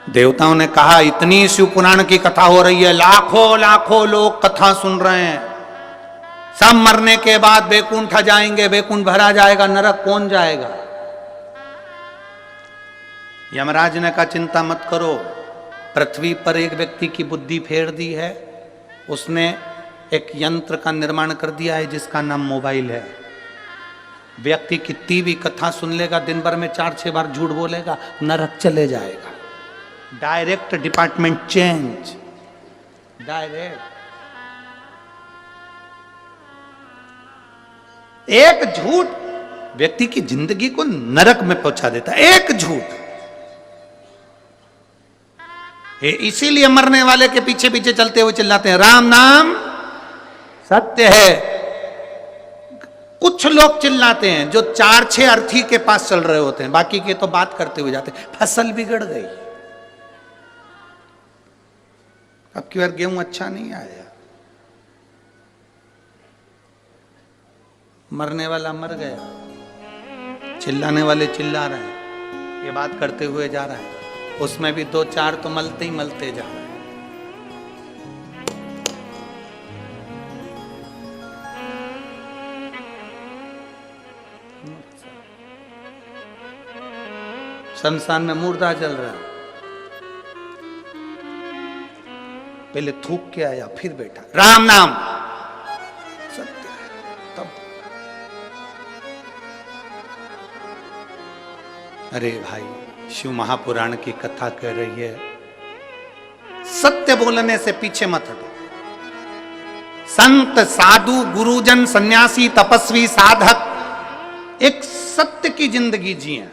देवताओं ने कहा, इतनी शिव पुराण की कथा हो रही है, लाखों लाखों लोग कथा सुन रहे हैं, सब मरने के बाद वैकुंठ जाएंगे, वैकुंठ भरा जाएगा, नरक कौन जाएगा? यमराज ने कहा, चिंता मत करो, पृथ्वी पर एक व्यक्ति की बुद्धि फेर दी है, उसने एक यंत्र का निर्माण कर दिया है जिसका नाम मोबाइल है। व्यक्ति कितनी भी कथा सुन लेगा, दिन भर में 4-6 बार झूठ बोलेगा, नरक चले जाएगा। Direct department change, direct. एक झूठ व्यक्ति की जिंदगी को नरक में पहुंचा देता है, एक झूठ। इसीलिए मरने वाले के पीछे पीछे चलते हुए चिल्लाते हैं, राम नाम सत्य है। कुछ लोग चिल्लाते हैं जो 4-6 अर्थी के पास चल रहे होते हैं, बाकी के तो बात करते हुए जाते हैं, फसल बिगड़ गई, अब की बार गेहूं अच्छा नहीं आया, मरने वाला मर गया, चिल्लाने वाले चिल्ला रहे हैं, ये बात करते हुए जा रहा है, उसमें भी 2-4 तो मलते ही मलते जा रहे हैं। शमशान में मुर्दा जल रहा है, पहले थूक के आया, फिर बैठा, राम नाम सत्य है। तब अरे भाई, शिव महापुराण की कथा कह रही है, सत्य बोलने से पीछे मत हटो। संत, साधु, गुरुजन, सन्यासी, तपस्वी, साधक एक सत्य की जिंदगी जिए,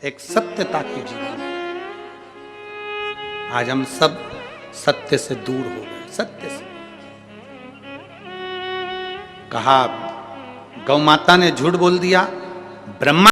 एक सत्यता की जिंदगी। आज हम सब सत्य से दूर हो गए, सत्य से। कहा गौ माता ने झूठ बोल दिया, ब्रह्मा